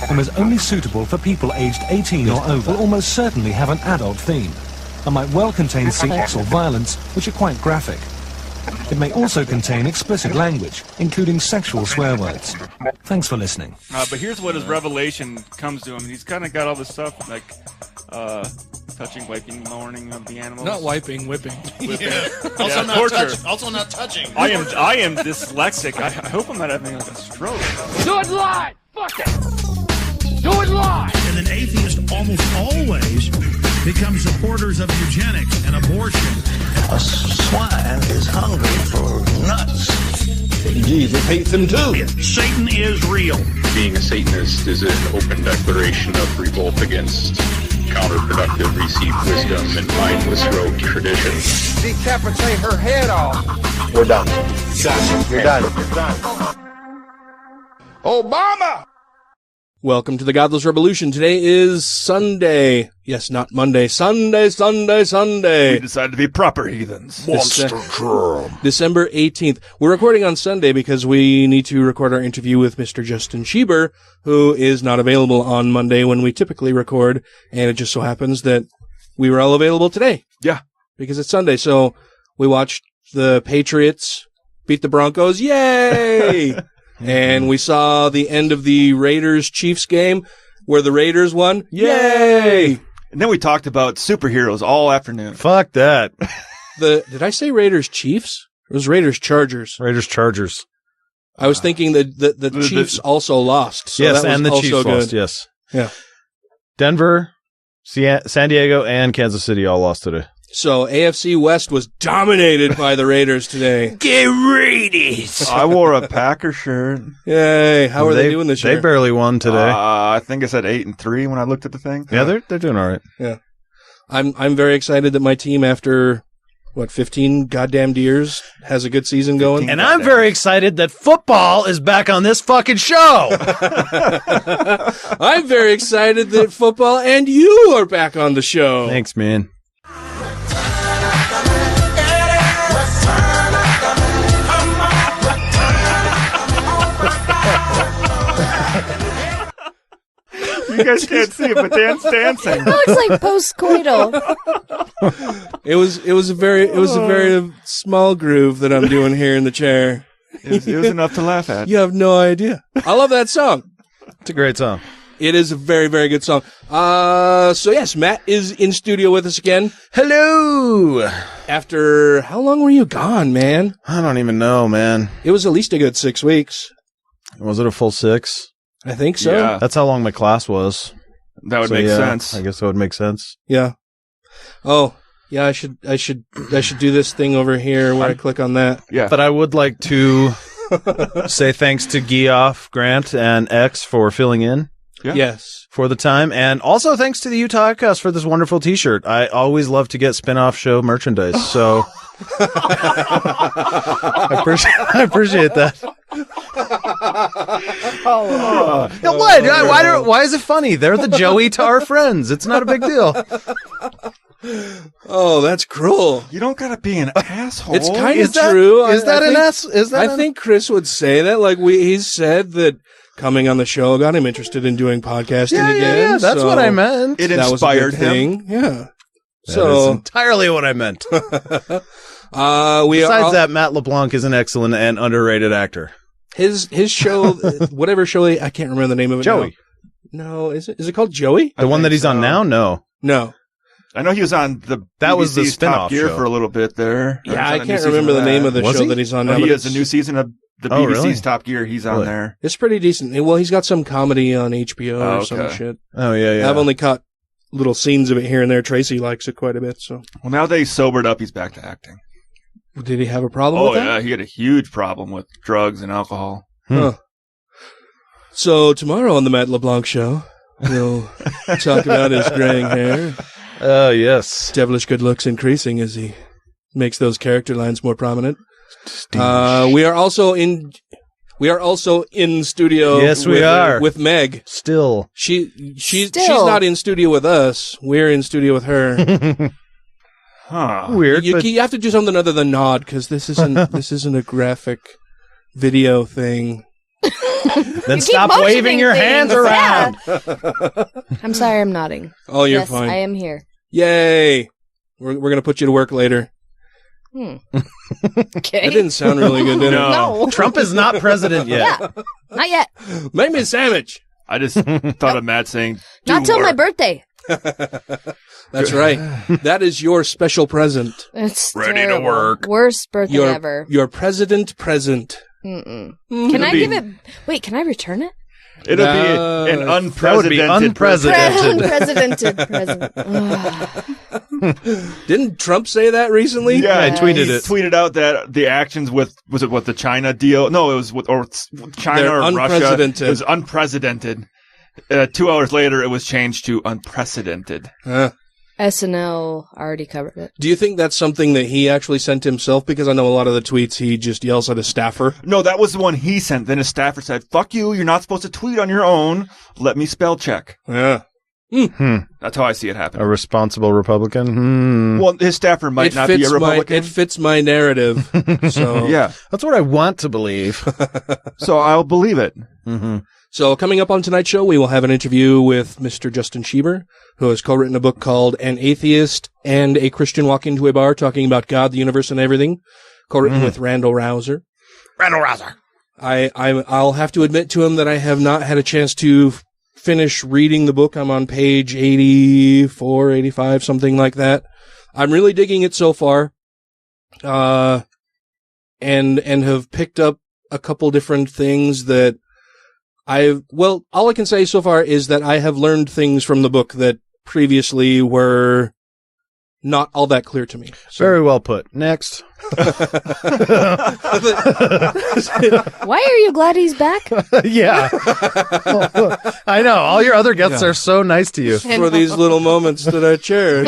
and was only suitable for people aged 18 or over, will almost certainly have an adult theme, and might well contain sex or violence, which are quite graphic. It may also contain explicit language, including sexual swear words. Thanks for listening. But here's what his revelation comes to him. He's kind of got all this stuff, like touching, wiping, lowering of the animals. Not wiping, whipping. Yeah. Also not touching. I am dyslexic. I hope I'm not having like a stroke. Do it live! Fuck it! Do it live! And an atheist almost always becomes supporters of eugenics and abortion. A swine is hungry for nuts. Jesus hates him too. Satan is real. Being a Satanist is an open declaration of revolt against counterproductive received wisdom and mindless rogue tradition. Decapitate her head off. We're done. You're done. Obama! Welcome to the Godless Rebelution. Today is Sunday. Yes, not Monday. Sunday. We decided to be proper heathens. Monster drum. December 18th. We're recording on Sunday because we need to record our interview with Mr. Justin Schieber, who is not available on Monday when we typically record, and it just so happens that we were all available today. Yeah. Because it's Sunday, so we watched the Patriots beat the Broncos. Yay! And we saw the end of the Raiders-Chiefs game where the Raiders won. Yay! And then we talked about superheroes all afternoon. Fuck that. Did I say Raiders-Chiefs? It was Raiders-Chargers. Raiders-Chargers. I was thinking that the Chiefs also lost. So yes, that was and the also Chiefs good. lost, yes. Yeah. Denver, San Diego, and Kansas City all lost today. So AFC West was dominated by the Raiders today. Get Raiders! I wore a Packer shirt. Yay! How are they doing this year? They barely won today. I think I said 8-3 when I looked at the thing. Yeah, they're doing all right. Yeah, I'm very excited that my team, after 15 goddamn years, has a good season going. And I'm very excited that football is back on this fucking show. I'm very excited that football and you are back on the show. Thanks, man. You guys can't see it, but Dan's dancing. It looks like post-coital. It was a very small groove that I'm doing here in the chair. It was enough to laugh at. You have no idea. I love that song. It's a great song. It is a very, very good song. So yes, Matt is in studio with us again. Hello. After how long were you gone, man? I don't even know, man. It was at least a good 6 weeks. Was it a full 6? I think so. Yeah. That's how long my class was. That would make sense. I guess that would make sense. Yeah. Oh, yeah. I should do this thing over here where I click on that. Yeah. But I would like to say thanks to Geoff, Grant, and X for filling in. Yeah. Yes. For the time. And also thanks to the Utah Outcast for this wonderful t-shirt. I always love to get spin-off show merchandise. So I appreciate that. Why is it funny? They're the Joey to our friends. It's not a big deal. Oh, that's cruel. You don't gotta be an asshole. It's kind of true. I think Chris would say that. Like he's said that coming on the show got him interested in doing podcasting again. Yeah, that's what I meant. It inspired him. Yeah. That is entirely what I meant. Besides that, Matt LeBlanc is an excellent and underrated actor. His show, whatever show, I can't remember the name of it. Joey. No, is it called Joey? The one that he's on now? No. I know he was on that was the BBC's spin-off Top Gear show for a little bit there. Yeah, I can't remember the name of the show that he's on now. He has a new season of the BBC's really? Top Gear. He's on there. It's pretty decent. Well, he's got some comedy on HBO or some shit. Oh, yeah. I've only caught little scenes of it here and there. Tracy likes it quite a bit. So. Well, now that he's sobered up, he's back to acting. Did he have a problem with that? Oh, yeah. He had a huge problem with drugs and alcohol. Huh. So tomorrow on the Matt LeBlanc Show, we'll talk about his graying hair. Oh, yes. Devilish good looks increasing as he makes those character lines more prominent. We are also in studio. Yes, we are with Meg. Still, she's not in studio with us. We're in studio with her. Huh. Weird. You have to do something other than nod because this isn't a graphic video thing. Then stop waving your hands around. Yeah. I'm sorry, I'm nodding. Oh, you're yes, fine. I am here. Yay! We're going to put you to work later. Okay. That didn't sound really good, did it? No. Trump is not president yet. Yeah, not yet. Make me a sandwich. I just thought of Matt saying, Not till my birthday. That's right. That is your special present. It's Ready to terrible. work. Worst birthday ever. Your president present. Can I give it? Wait, can I return it? It'll be an unprecedented. That would be unprecedented. Unprecedented. Didn't Trump say that recently? Yeah, I tweeted it. Tweeted out that the actions with the China deal? No, it was with China They're or Russia. unprecedented. It was unprecedented. 2 hours later, it was changed to unprecedented. SNL already covered it. Do you think that's something that he actually sent himself? Because I know a lot of the tweets he just yells at his staffer. No, that was the one he sent. Then his staffer said, "Fuck you! You're not supposed to tweet on your own. Let me spell check." Yeah. That's how I see it happen. A responsible Republican? Well, his staffer might not be a Republican. It fits my narrative. So yeah. That's what I want to believe. So I'll believe it. Mm-hmm. So coming up on tonight's show, we will have an interview with Mr. Justin Schieber, who has co-written a book called An Atheist and a Christian Walk into a Bar, talking about God, the universe, and everything. Co-written with Randal Rauser. Randal Rauser. I'll have to admit to him that I have not had a chance to finish reading the book. I'm on page 84, 85, something like that. I'm really digging it so far. And have picked up a couple different things that all I can say so far is that I have learned things from the book that previously were not all that clear to me. So. Very well put. Next. Why are you glad he's back? Yeah. I know. All your other guests are so nice to you. For these little moments that I cherish.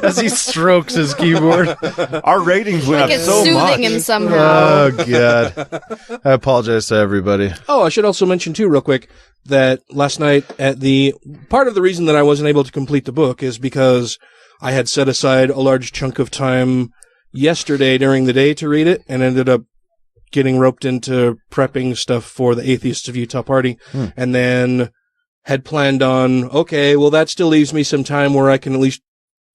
As he strokes his keyboard. Our ratings went up it's so soothing much. him somehow. Oh, God. I apologize to everybody. Oh, I should also mention, too, real quick, that last night part of the reason that I wasn't able to complete the book is because I had set aside a large chunk of time yesterday during the day to read it and ended up getting roped into prepping stuff for the Atheists of Utah party. And then had planned on, okay, well, that still leaves me some time where I can at least,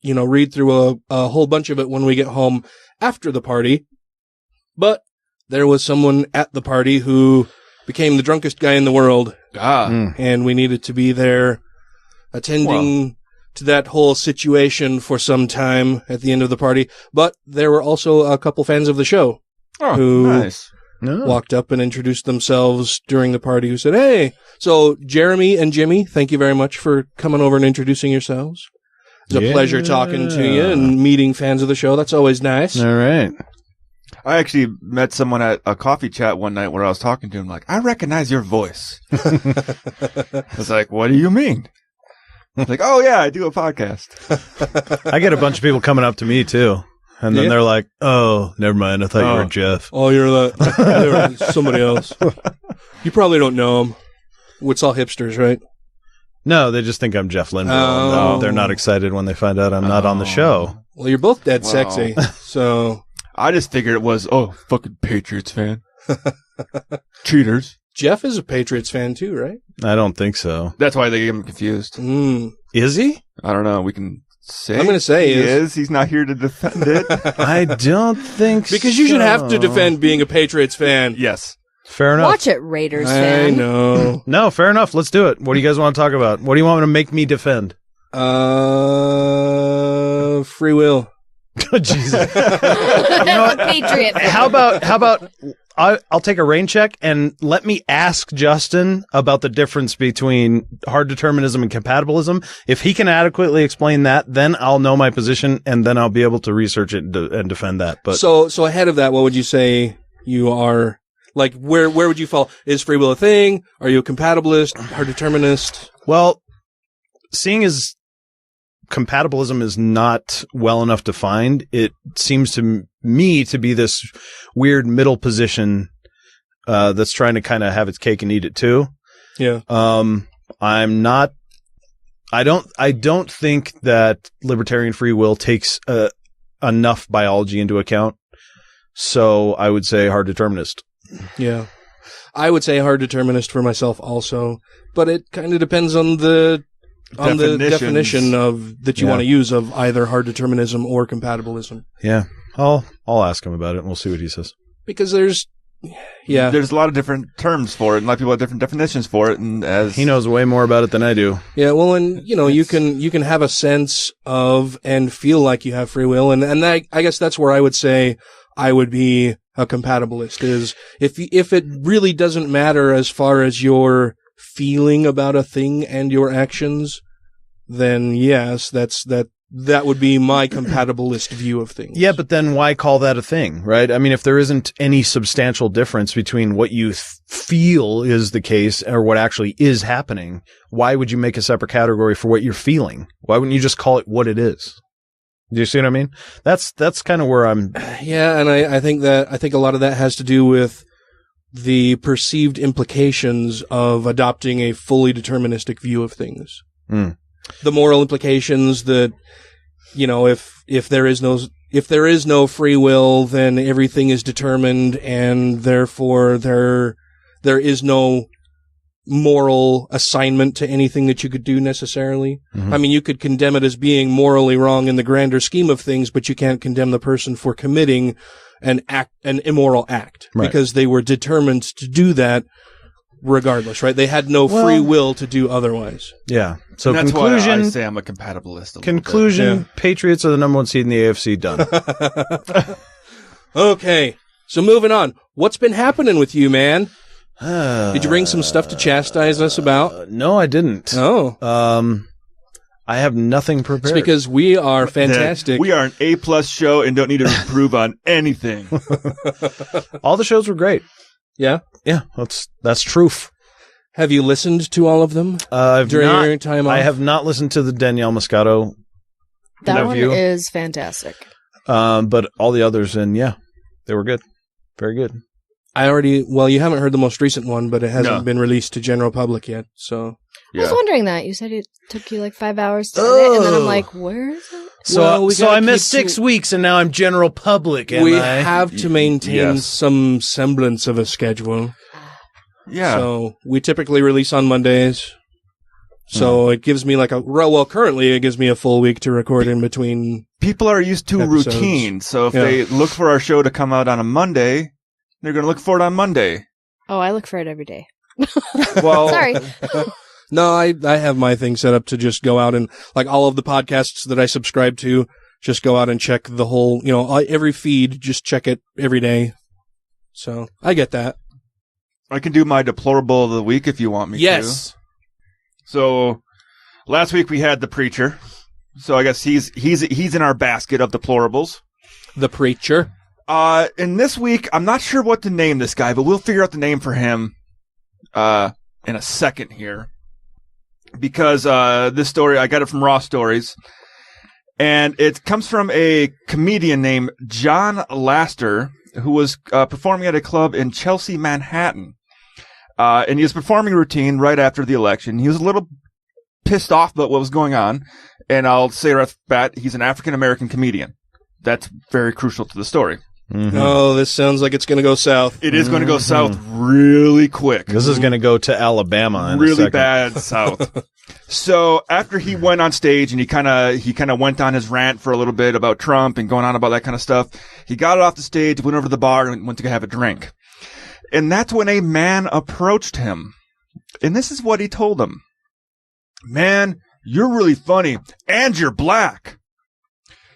read through a whole bunch of it when we get home after the party. But there was someone at the party who became the drunkest guy in the world. And we needed to be there attending to that whole situation for some time at the end of the party. But there were also a couple fans of the show who walked up and introduced themselves during the party, who said, hey. So Jeremy and Jimmy, thank you very much for coming over and introducing yourselves. It's a pleasure talking to you and meeting fans of the show. That's always nice. All right. I actually met someone at a coffee chat one night where I was talking to him, like, I recognize your voice. I was like, what do you mean? Like, oh yeah, I do a podcast. I get a bunch of people coming up to me too. And then they're like, oh, never mind. I thought you were Jeff. Oh, you're somebody else. You probably don't know him. It's all hipsters, right? No, they just think I'm Jeff Lindell. They're not excited when they find out I'm not on the show. Well, you're both dead sexy. So I just figured it was, fucking Patriots fan. Cheaters. Jeff is a Patriots fan too, right? I don't think so. That's why they get him confused. Is he? I don't know. We can say. I'm going to say he is. He's not here to defend it. I don't think so. Because you should have to defend being a Patriots fan. Yes. Fair enough. Watch it, Raiders fan. I know. No, fair enough. Let's do it. What do you guys want to talk about? What do you want to make me defend? Free will. Jesus. You know what? Patriot. How about I'll take a rain check and let me ask Justin about the difference between hard determinism and compatibilism. If he can adequately explain that, then I'll know my position and then I'll be able to research it and defend that. But so ahead of that, what would you say you are? Like, where would you fall? Is free will a thing? Are you a compatibilist, hard determinist? Well, seeing as compatibilism is not well enough defined, it seems to me to be this weird middle position that's trying to kind of have its cake and eat it too. Yeah. I don't think that libertarian free will takes enough biology into account. So I would say hard determinist. Yeah. I would say hard determinist for myself also, but it kind of depends on the definition of that you want to use of either hard determinism or compatibilism. Yeah. I'll ask him about it and we'll see what he says. Because there's a lot of different terms for it, and a lot of people have different definitions for it, and as he knows way more about it than I do. Yeah, well, and you can have a sense of and feel like you have free will, and I guess that's where I would say I would be a compatibilist, is if it really doesn't matter as far as your feeling about a thing and your actions, then yes, that would be my compatibilist view of things. Yeah, but then why call that a thing, right? I mean, if there isn't any substantial difference between what you feel is the case or what actually is happening, why would you make a separate category for what you're feeling? Why wouldn't you just call it what it is? Do you see what I mean? That's kind of where I'm. Yeah, and I think a lot of that has to do with the perceived implications of adopting a fully deterministic view of things. Mm. The moral implications that, if there is no free will, then everything is determined, and therefore there is no moral assignment to anything that you could do necessarily. Mm-hmm. I mean, you could condemn it as being morally wrong in the grander scheme of things, but you can't condemn the person for committing an immoral act, right, because they were determined to do that regardless, right? They had no free will to do otherwise. Yeah. So and that's conclusion, why I say I'm a compatibilist. Conclusion, Patriots are the number 1 seed in the AFC. Done. Okay. So moving on. What's been happening with you, man? Did you bring some stuff to chastise us about? No, I didn't. Oh. I have nothing prepared. It's because we are fantastic. We are an A+ show and don't need to improve on anything. All the shows were great. Yeah? Yeah, that's truth. Have you listened to all of them during your time off? I have not listened to the Danielle Moscato interview. That one is fantastic. But all the others, and yeah, they were good. Very good. You haven't heard the most recent one, but it hasn't been released to general public yet, so. Yeah. I was wondering that. You said it took you like 5 hours to edit, and then I'm like, where is it? So I missed 6 weeks, and now I'm general public, We have to maintain some semblance of a schedule. Yeah. So we typically release on Mondays. So it gives me currently it gives me a full week to record in between. People are used to episodes. routine, so if they look for our show to come out on a Monday, they're going to look for it on Monday. Oh, I look for it every day. Well, sorry. No, I have my thing set up to just go out and, like, all of the podcasts that I subscribe to, just go out and check the whole, every feed, just check it every day. So, I get that. I can do my deplorable of the week if you want me to. Yes. So, last week we had the preacher. So, I guess he's in our basket of deplorables. The preacher. And this week, I'm not sure what to name this guy, but we'll figure out the name for him, in a second here. Because this story, I got it from Raw Stories, and it comes from a comedian named John Laster, who was performing at a club in Chelsea, Manhattan. And he was performing a routine right after the election. He was a little pissed off about what was going on, and I'll say right off the bat, he's an African-American comedian. That's very crucial to the story. Mm-hmm. Oh, this sounds like it's going to go south. It is going to go south really quick. This is going to go to Alabama in really bad south. So after he went on stage and he kind of went on his rant for a little bit about Trump and going on about that kind of stuff, he got off the stage, went over to the bar, and went to have a drink. And that's when a man approached him. And this is what he told him. Man, you're really funny, and you're black.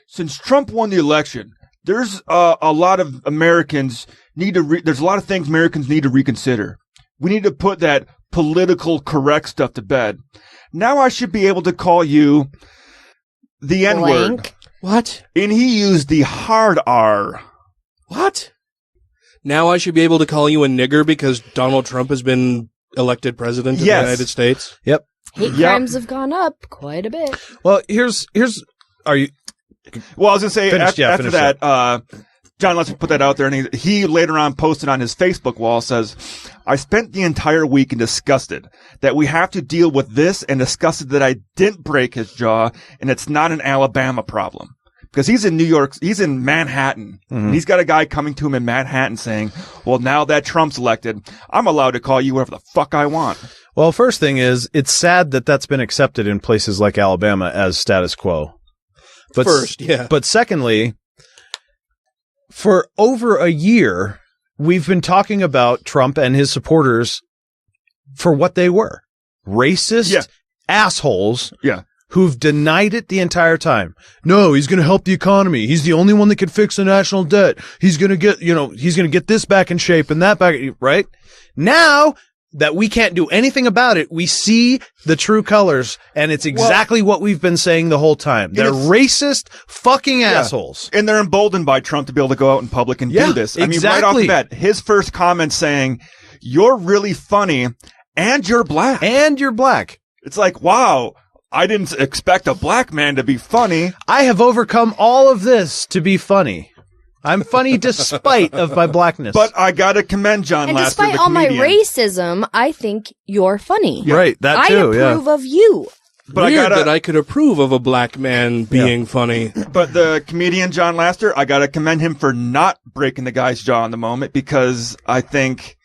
Since Trump won the election, there's a lot of Americans there's a lot of things Americans need to reconsider. We need to put that political correct stuff to bed. Now I should be able to call you the N-word. What? And he used the hard R. What? Now I should be able to call you a nigger because Donald Trump has been elected president of the United States? Yep. Hate crimes have gone up quite a bit. Well, are you... Well, I was going to say, after that, John Lester put that out there, and he later on posted on his Facebook wall, says, I spent the entire week disgusted that we have to deal with this and disgusted that I didn't break his jaw, and it's not an Alabama problem. because he's in New York, he's in Manhattan, and he's got a guy coming to him in Manhattan saying, well, now that Trump's elected, I'm allowed to call you whatever the fuck I want. Well, first thing is, it's sad that that's been accepted in places like Alabama as status quo. But But secondly, for over a year, we've been talking about Trump and his supporters for what they were. Racist assholes who've denied it the entire time. No, he's going to help the economy. He's the only one that can fix the national debt. He's going to get, he's going to get this back in shape and that back, right? Now that we can't do anything about it, we see the true colors, and it's exactly what we've been saying the whole time. They're racist fucking assholes. And they're emboldened by Trump to be able to go out in public and do this. I mean, right off the bat, his first comment saying, you're really funny, and you're black. And you're black. It's like, wow, I didn't expect a black man to be funny. I have overcome all of this to be funny. I'm funny despite of my blackness. But I gotta commend John Lasseter, despite all my racism, I think you're funny. Yeah. Right, that too, I approve of you. But weird that I could approve of a black man being funny. But the comedian John Lasseter, I gotta commend him for not breaking the guy's jaw in the moment, because I think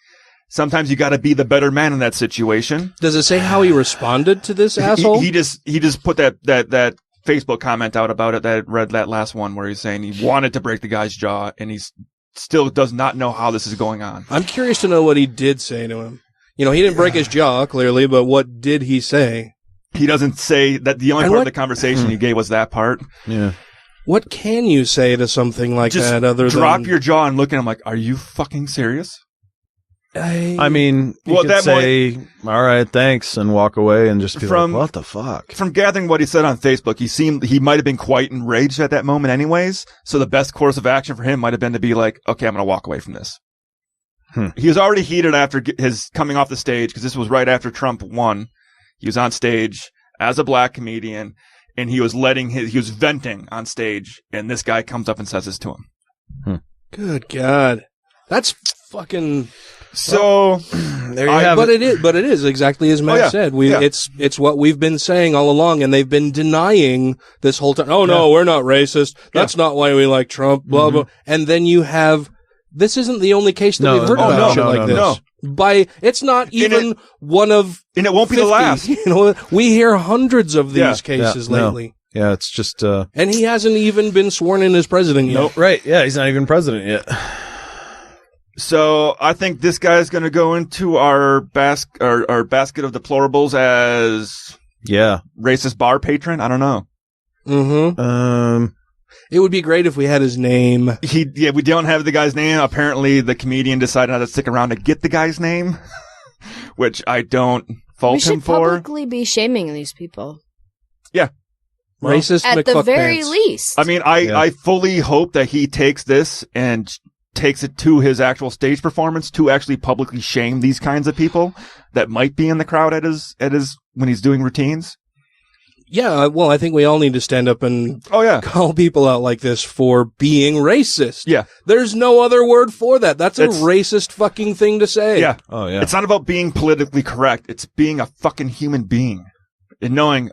sometimes you gotta be the better man in that situation. Does it say how he responded to this asshole? He just put that Facebook comment out about it. That read that last one where he's saying he wanted to break the guy's jaw, and he still does not know how this is going on. I'm curious to know what he did say to him. He didn't break his jaw, clearly, but what did he say? He doesn't say that. The only part of the conversation he gave was that part. Yeah. What can you say to something like that other than... drop your jaw and look at him like, are you fucking serious? I mean, you could say, all right, thanks, and walk away and just be like, what the fuck? From gathering what he said on Facebook, he might have been quite enraged at that moment anyways, so the best course of action for him might have been to be like, okay, I'm going to walk away from this. He was already heated after his coming off the stage, because this was right after Trump won. He was on stage as a black comedian, and he was venting on stage, and this guy comes up and says this to him. Good God. That's fucking... So there you have it. But it is exactly as Matt said. It's what we've been saying all along, and they've been denying this whole time. Oh no, we're not racist. That's not why we like Trump. Blah blah. And then you have this isn't the only case that we've heard about shit like this. No. It's not even one of, and it won't 50. Be the last. We hear hundreds of these cases lately. No. Yeah, it's just. And he hasn't even been sworn in as president yet. Nope. Right? Yeah, he's not even president yet. So I think this guy's going to go into our basket of deplorables as racist bar patron. I don't know. It would be great if we had his name. We don't have the guy's name. Apparently, the comedian decided not to stick around to get the guy's name, which I don't fault him for. We should publicly be shaming these people. Yeah. Well, racist at the very least. I mean, I fully hope that he takes this and takes it to his actual stage performance to actually publicly shame these kinds of people that might be in the crowd at his when he's doing routines. Yeah, well, I think we all need to stand up and call people out like this for being racist. Yeah. There's no other word for that. That's a racist fucking thing to say. Yeah. Oh, yeah. It's not about being politically correct. It's being a fucking human being and knowing,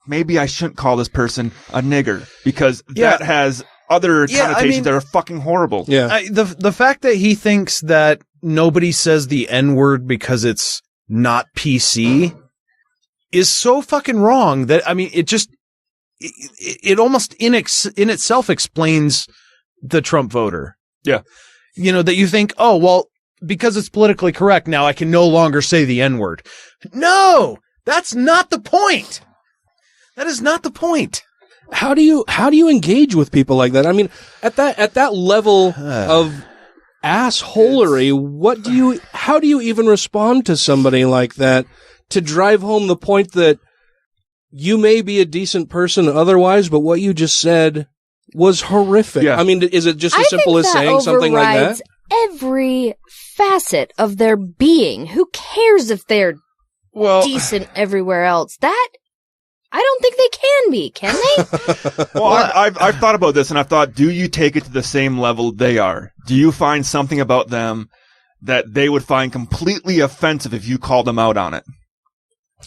maybe I shouldn't call this person a nigger because that has other connotations that are fucking horrible. Yeah. The fact that he thinks that nobody says the N-word because it's not PC is so fucking wrong that, I mean, it almost in itself explains the Trump voter. Yeah. That you think, because it's politically correct, now I can no longer say the N-word. No! That's not the point! That is not the point. How do you engage with people like that? I mean, at that level of assholery, how do you even respond to somebody like that to drive home the point that you may be a decent person otherwise, but what you just said was horrific? Yeah. I mean, is it just as simple as saying something like that? Every facet of their being. Who cares if they're decent everywhere else? I don't think they can be, can they? Well, I've thought about this, and I've thought, do you take it to the same level they are? Do you find something about them that they would find completely offensive if you called them out on it?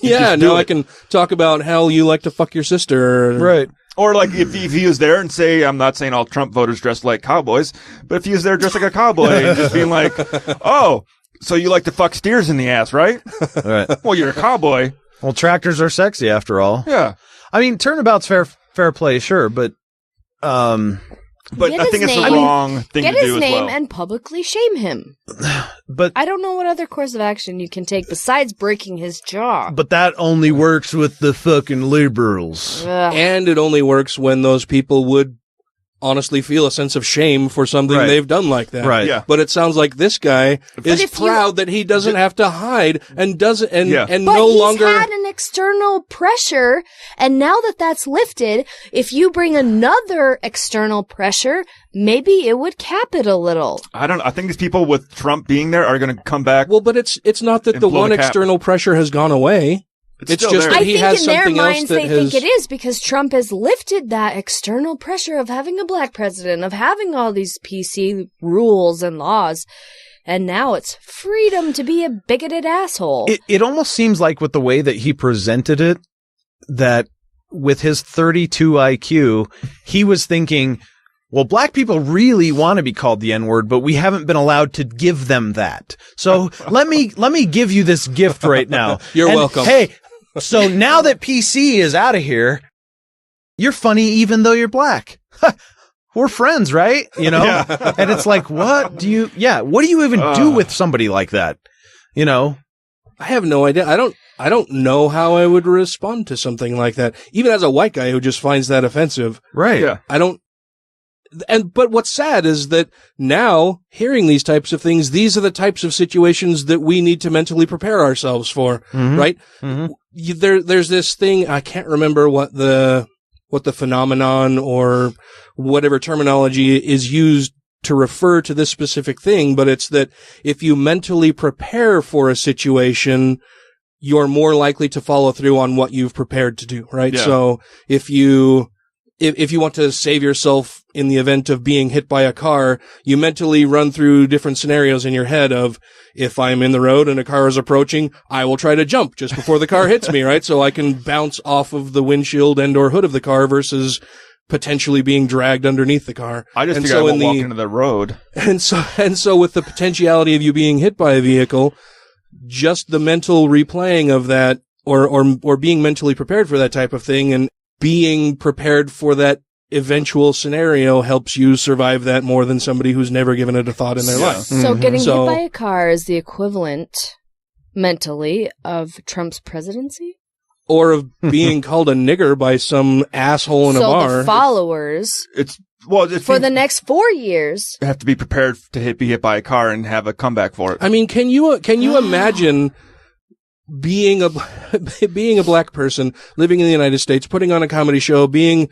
Yeah, now I can talk about how you like to fuck your sister. Right. Or like if he was there and say, I'm not saying all Trump voters dress like cowboys, but if he was there dressed like a cowboy and just being like, oh, so you like to fuck steers in the ass, right? Right. Well, you're a cowboy. Well, tractors are sexy after all. Yeah. I mean, turnabout's fair play, sure, but But I think it's the wrong thing to do as well. Get his name and publicly shame him. But I don't know what other course of action you can take besides breaking his jaw. But that only works with the fucking liberals. Ugh. And it only works when those people would honestly feel a sense of shame for something they've done like that. Right. Yeah. But it sounds like this guy is proud that he doesn't have to hide and doesn't and but no he's longer had an external pressure, and now that that's lifted, if you bring another external pressure, maybe it would cap it a little. I think these people with Trump being there are going to come back. Well, but it's not that the one external pressure has gone away. It's just there. that he has something else. I think in their minds they has... think it is, because Trump has lifted that external pressure of having a black president, of having all these PC rules and laws, and now it's freedom to be a bigoted asshole. It almost seems like with the way that he presented it, that with his 32 IQ, he was thinking, well, black people really want to be called the N-word, but we haven't been allowed to give them that. So let me give you this gift right now. You're welcome. Hey, so now that PC is out of here, you're funny even though you're black. We're friends, right? You know? Yeah. And it's like, what do you even do with somebody like that? You know? I have no idea. I don't know how I would respond to something like that. Even as a white guy who just finds that offensive. Right. Yeah. But what's sad is that now, hearing these types of things, these are the types of situations that we need to mentally prepare ourselves for, right? Mm-hmm. There's this thing, I can't remember what the phenomenon or whatever terminology is used to refer to this specific thing, but it's that if you mentally prepare for a situation, you're more likely to follow through on what you've prepared to do, right? Yeah. So if you want to save yourself in the event of being hit by a car, you mentally run through different scenarios in your head of, if I'm in the road and a car is approaching, I will try to jump just before the car hits me, right? So I can bounce off of the windshield and or hood of the car versus potentially being dragged underneath the car. I just think I won't walk into the road. And so with the potentiality of you being hit by a vehicle, just the mental replaying of that or being mentally prepared for that type of thing and being prepared for that eventual scenario helps you survive that more than somebody who's never given it a thought in their life. So getting hit by a car is the equivalent mentally of Trump's presidency? Or of being called a nigger by some asshole in a bar. So the followers for the next 4 years have to be prepared to be hit by a car and have a comeback for it. I mean, can you imagine being a black person living in the United States, putting on a comedy show, being,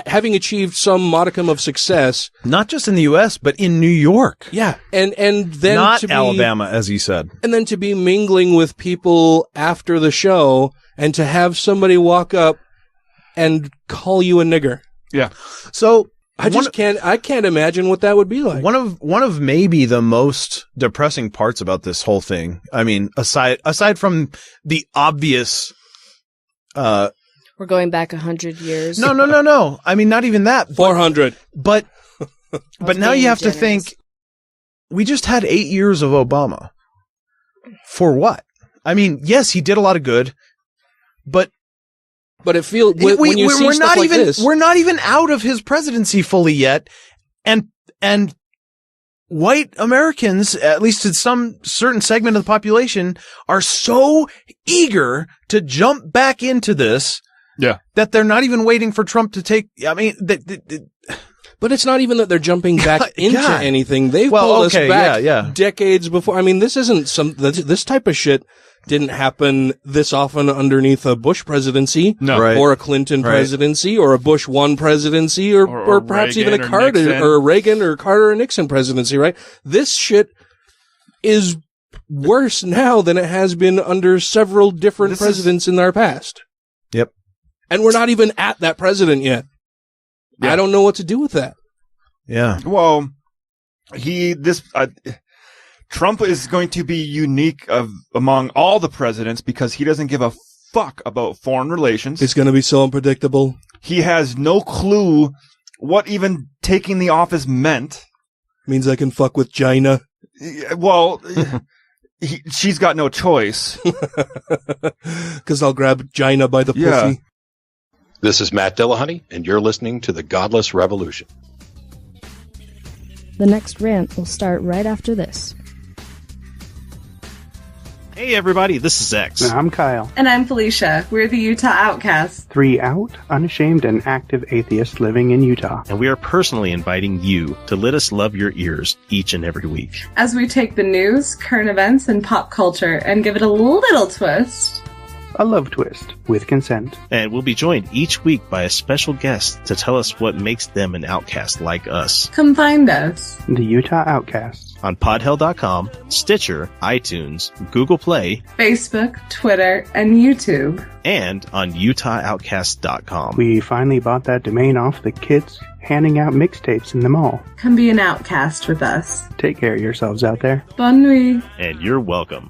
having achieved some modicum of success, not just in the U.S. but in New York. Yeah, and then not to be, Alabama, as he said, and then to be mingling with people after the show, and to have somebody walk up and call you a nigger. Yeah. So I can't imagine what that would be like. One of maybe the most depressing parts about this whole thing, I mean, aside from the obvious, we're going back 100 years. No. I mean, not even that. 400. But now you have to think, we just had 8 years of Obama. For what? I mean, yes, he did a lot of good, but it feels when you see stuff like this, we're not even out of his presidency fully yet, and white Americans, at least in some certain segment of the population, are so eager to jump back into this, that they're not even waiting for Trump to take. I mean, but it's not even that they're jumping back into anything. They've pulled us back decades before. I mean, this isn't this type of shit didn't happen this often underneath a Bush presidency, or a Clinton presidency, or a Bush 1 presidency, or perhaps Reagan even a Carter Nixon. or a Reagan or Carter or Nixon presidency, right? This shit is worse now than it has been under several different presidents in our past. Yep. And we're not even at that president yet. Yeah. I don't know what to do with that. Yeah. Well, Trump is going to be unique among all the presidents because he doesn't give a fuck about foreign relations. It's going to be so unpredictable. He has no clue what even taking the office meant. Means I can fuck with Gina. Well, she's got no choice. Because I'll grab Gina by the pussy. This is Matt Dillahunty, and you're listening to the Godless Revolution. The next rant will start right after this. Hey everybody, this is X. And I'm Kyle. And I'm Felicia. We're the Utah Outcasts. 3 out, unashamed, and active atheists living in Utah. And we are personally inviting you to let us love your ears each and every week. As we take the news, current events, and pop culture and give it a little twist. A love twist, with consent. And we'll be joined each week by a special guest to tell us what makes them an outcast like us. Come find us. The Utah Outcasts. On podhell.com, Stitcher, iTunes, Google Play, Facebook, Twitter, and YouTube. And on UtahOutcast.com. We finally bought that domain off the kids handing out mixtapes in the mall. Come be an outcast with us. Take care of yourselves out there. Bonne nuit. And you're welcome.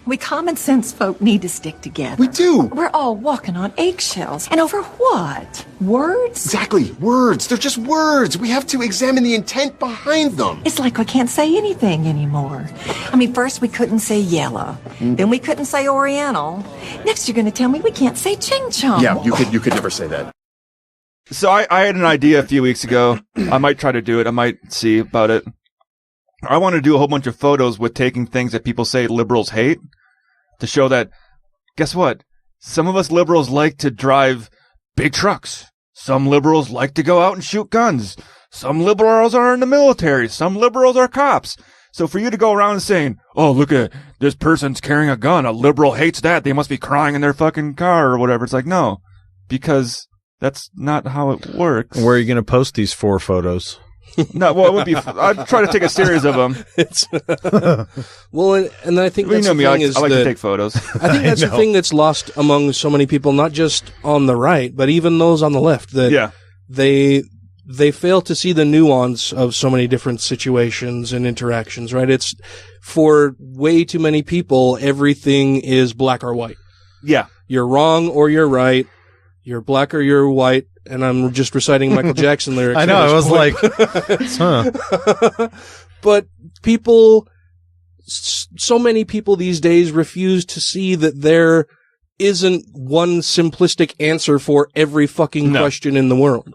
We common sense folk need to stick together. We do. We're all walking on eggshells. And over what? Words? Exactly. Words. They're just words. We have to examine the intent behind them. It's like we can't say anything anymore. I mean, first we couldn't say yellow. Then we couldn't say oriental. Next you're going to tell me we can't say ching chong. Yeah, you could never say that. So I had an idea a few weeks ago. I might try to do it. I might see about it. I want to do a whole bunch of photos with taking things that people say liberals hate to show that, guess what? Some of us liberals like to drive big trucks. Some liberals like to go out and shoot guns. Some liberals are in the military. Some liberals are cops. So for you to go around saying, oh, look at this person's carrying a gun. A liberal hates that. They must be crying in their fucking car or whatever. It's like, no, because that's not how it works. Where are you going to post these 4 photos? No, well, it would be. I'd try to take a series of them. Well, and I think that's the thing I like to take photos. I think that's the thing that's lost among so many people, not just on the right, but even those on the left. That they fail to see the nuance of so many different situations and interactions. Right? It's for way too many people. Everything is black or white. Yeah, you're wrong or you're right. You're black or you're white. And I'm just reciting Michael Jackson lyrics. I know, I was like, But people, so many people these days refuse to see that there isn't one simplistic answer for every fucking question in the world.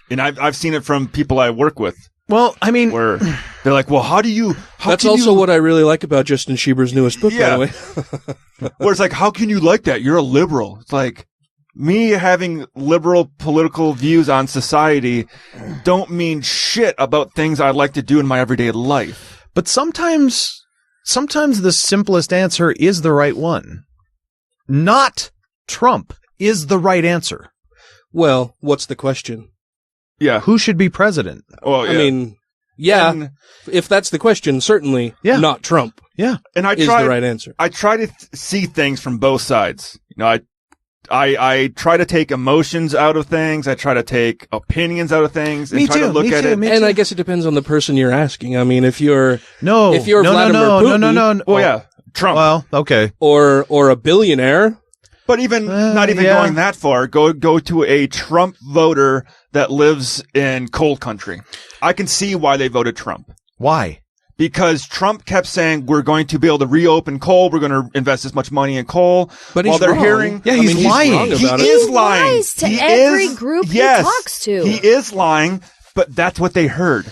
And I've seen it from people I work with. Well, I mean, where they're like, well, that's also what I really like about Justin Schieber's newest book, by the way. Where it's like, how can you like that? You're a liberal. It's like, me having liberal political views on society don't mean shit about things I like to do in my everyday life. But sometimes the simplest answer is the right one. Not Trump is the right answer. Well, what's the question? Yeah. Who should be president? Well, yeah. I mean, if that's the question, certainly not Trump. Yeah. And is the right answer. I try to see things from both sides. You know, I try to take emotions out of things. I try to take opinions out of things and try to look at it. And I guess it depends on the person you're asking. I mean, if you're Vladimir Putin. Putin. Well, yeah, Trump. Well, okay. Or a billionaire. But even not even going that far, go to a Trump voter that lives in coal country. I can see why they voted Trump. Why? Because Trump kept saying, we're going to be able to reopen coal. We're going to invest this much money in coal. But while they're hearing, he's lying. He is lying. He lies to every group he talks to. He is lying, but that's what they heard.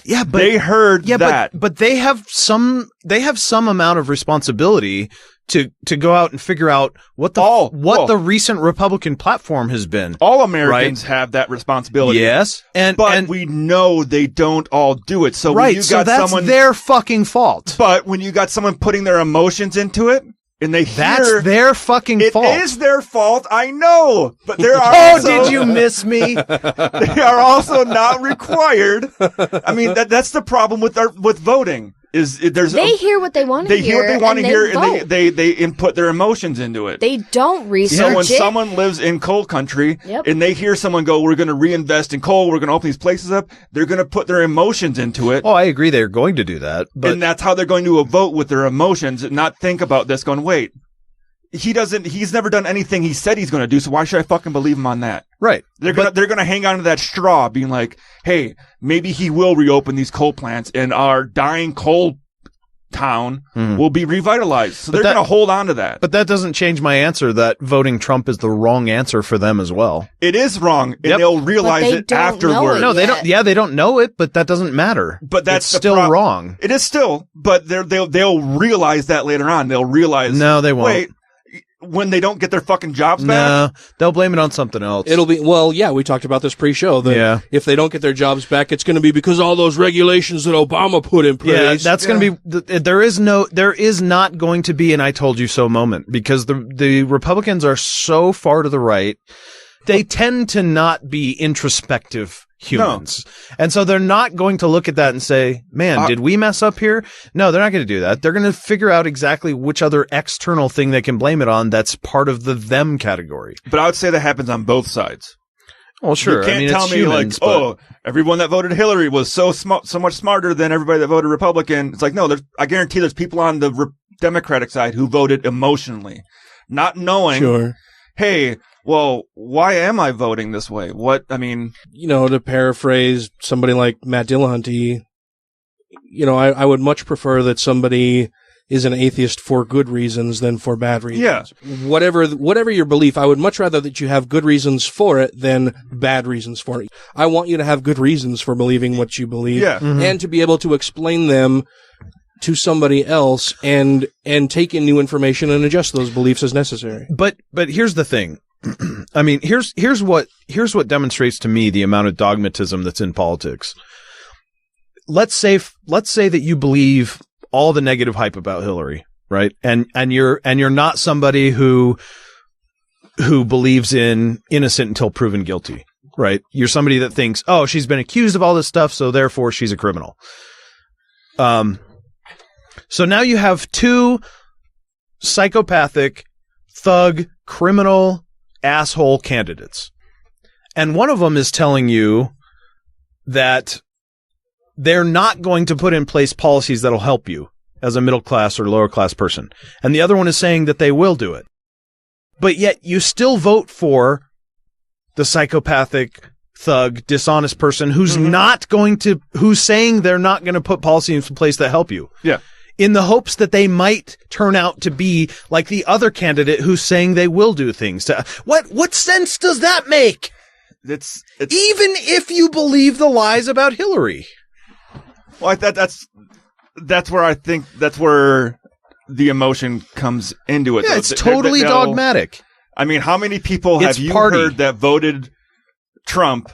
Yeah, but they heard that. But they have some amount of responsibility to go out and figure out what the recent Republican platform has been. All Americans have that responsibility. Yes, but we know they don't all do it. So when you got that's their fucking fault. But when you got someone putting their emotions into it, and that's their fucking fault. It is their fault, I know. But there are did you miss me? They are also not required. I mean, that's the problem with voting. They hear what they want to hear. They hear what they want to hear, vote. and they input their emotions into it. They don't research So when someone lives in coal country, and they hear someone go, we're going to reinvest in coal, we're going to open these places up, they're going to put their emotions into it. Oh, I agree they're going to do that. But and that's how they're going to vote with their emotions and not think about this going, wait, he's never done anything he said he's going to do, so why should I fucking believe him on that? Right. They're going to hang on to that straw, being like, hey, maybe he will reopen these coal plants and our dying coal town will be revitalized. So they're going to hold on to that. But that doesn't change my answer that voting Trump is the wrong answer for them as well. It is wrong, and they'll realize it afterwards. No, they don't. Yeah, they don't know it, but that doesn't matter. But that's still wrong. It is still, but they'll realize that later on. They'll realize. No, they won't. Wait, when they don't get their fucking jobs back? No, they'll blame it on something else. It'll be, we talked about this pre-show. That if they don't get their jobs back, it's going to be because all those regulations that Obama put in place. Yeah, that's going to be, there is not going to be an I told you so moment, because the Republicans are so far to the right. They tend to not be introspective humans. No. And so they're not going to look at that and say, man, did we mess up here? No, they're not going to do that. They're going to figure out exactly which other external thing they can blame it on that's part of the them category. But I would say that happens on both sides. Well, sure. You can't tell me humans, everyone that voted Hillary was so much smarter than everybody that voted Republican. It's like, no, I guarantee there's people on the Democratic side who voted emotionally, not knowing, hey, well, why am I voting this way? To paraphrase somebody like Matt Dillahunty, I would much prefer that somebody is an atheist for good reasons than for bad reasons. Yeah. Whatever your belief, I would much rather that you have good reasons for it than bad reasons for it. I want you to have good reasons for believing what you believe, and to be able to explain them to somebody else and take in new information and adjust those beliefs as necessary. But here's the thing. I mean, here's what demonstrates to me the amount of dogmatism that's in politics. Let's say that you believe all the negative hype about Hillary, right? And you're not somebody who believes in innocent until proven guilty, right? You're somebody that thinks, oh, she's been accused of all this stuff, so therefore she's a criminal. So now you have two psychopathic, thug, criminal, asshole candidates. And one of them is telling you that they're not going to put in place policies that'll help you as a middle class or lower class person. And the other one is saying that they will do it. But yet you still vote for the psychopathic, thug, dishonest person who's who's saying they're not going to put policies in place that help you. Yeah. In the hopes that they might turn out to be like the other candidate who's saying they will do things. What sense does that make? It's even if you believe the lies about Hillary. Well, that's where I think that's where the emotion comes into it. Yeah, it's totally dogmatic. I mean, how many people have you heard that voted Trump?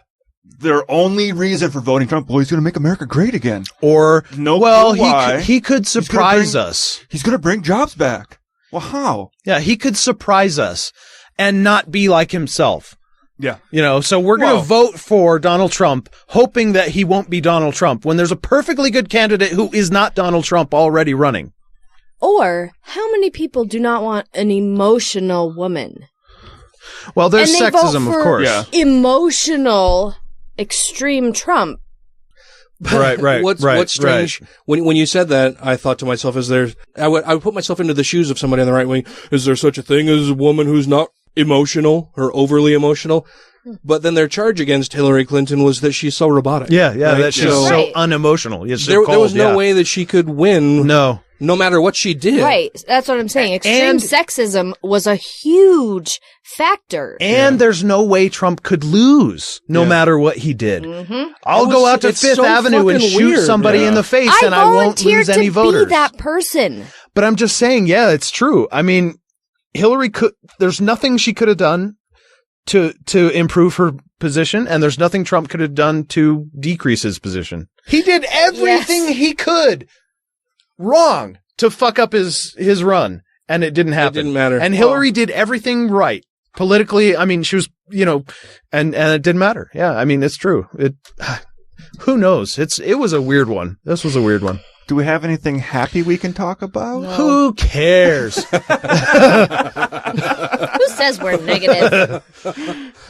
Their only reason for voting Trump, well, he's going to make America great again. Or, he could surprise us. He's going to bring jobs back. Well, how? Yeah, he could surprise us and not be like himself. Yeah. So we're going to vote for Donald Trump, hoping that he won't be Donald Trump, when there's a perfectly good candidate who is not Donald Trump already running. Or, how many people do not want an emotional woman? Well, there's sexism, of course. Yeah. Emotional extreme Trump. Right. What's strange when you said that, I thought to myself, I would put myself into the shoes of somebody on the right wing. Is there such a thing as a woman who's not emotional or overly emotional? But then their charge against Hillary Clinton was that she's so robotic. Yeah, right? That she's so unemotional. There was no way that she could win. No matter what she did. Right. That's what I'm saying. Extreme sexism was a huge factor. And there's no way Trump could lose no matter what he did. Mm-hmm. I'll go out to Fifth Avenue and shoot somebody in the face and I won't lose any voters. I volunteered to be that person. But I'm just saying, yeah, it's true. I mean, Hillary there's nothing she could have done to improve her position, and there's nothing Trump could have done to decrease his position. He did everything he could wrong to fuck up his run, and it didn't happen. It didn't matter. And Hillary did everything right politically. I mean, she was, and it didn't matter. Yeah, I mean, it's true. Who knows? It was a weird one. This was a weird one. Do we have anything happy we can talk about? No. Who cares? Who says we're negative?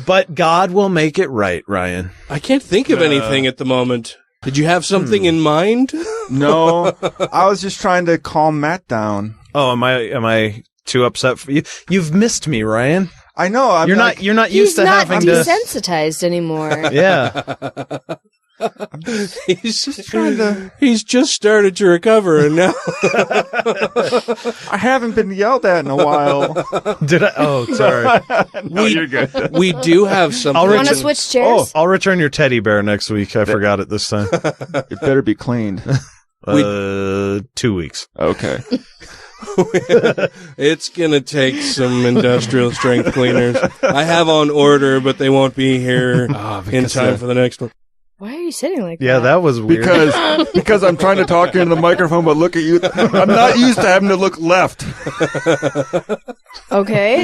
But God will make it right, Ryan. I can't think of anything at the moment. Did you have something in mind? No, I was just trying to calm Matt down. Oh, am I too upset for you. You've missed me, Ryan. I know. You're not used to having to. He's not desensitized anymore. Yeah. He's just started to recover, and now I haven't been yelled at in a while. Did I? Oh, sorry. No, you're good. We do have something. You want to switch chairs? I'll return your teddy bear next week. I forgot it this time. It better be cleaned. 2 weeks. Okay. It's gonna take some industrial strength cleaners. I have on order, but they won't be here in time for the next one. Why are you sitting like Yeah, that was weird. Because I'm trying to talk into the microphone, but look at you. I'm not used to having to look left. Okay.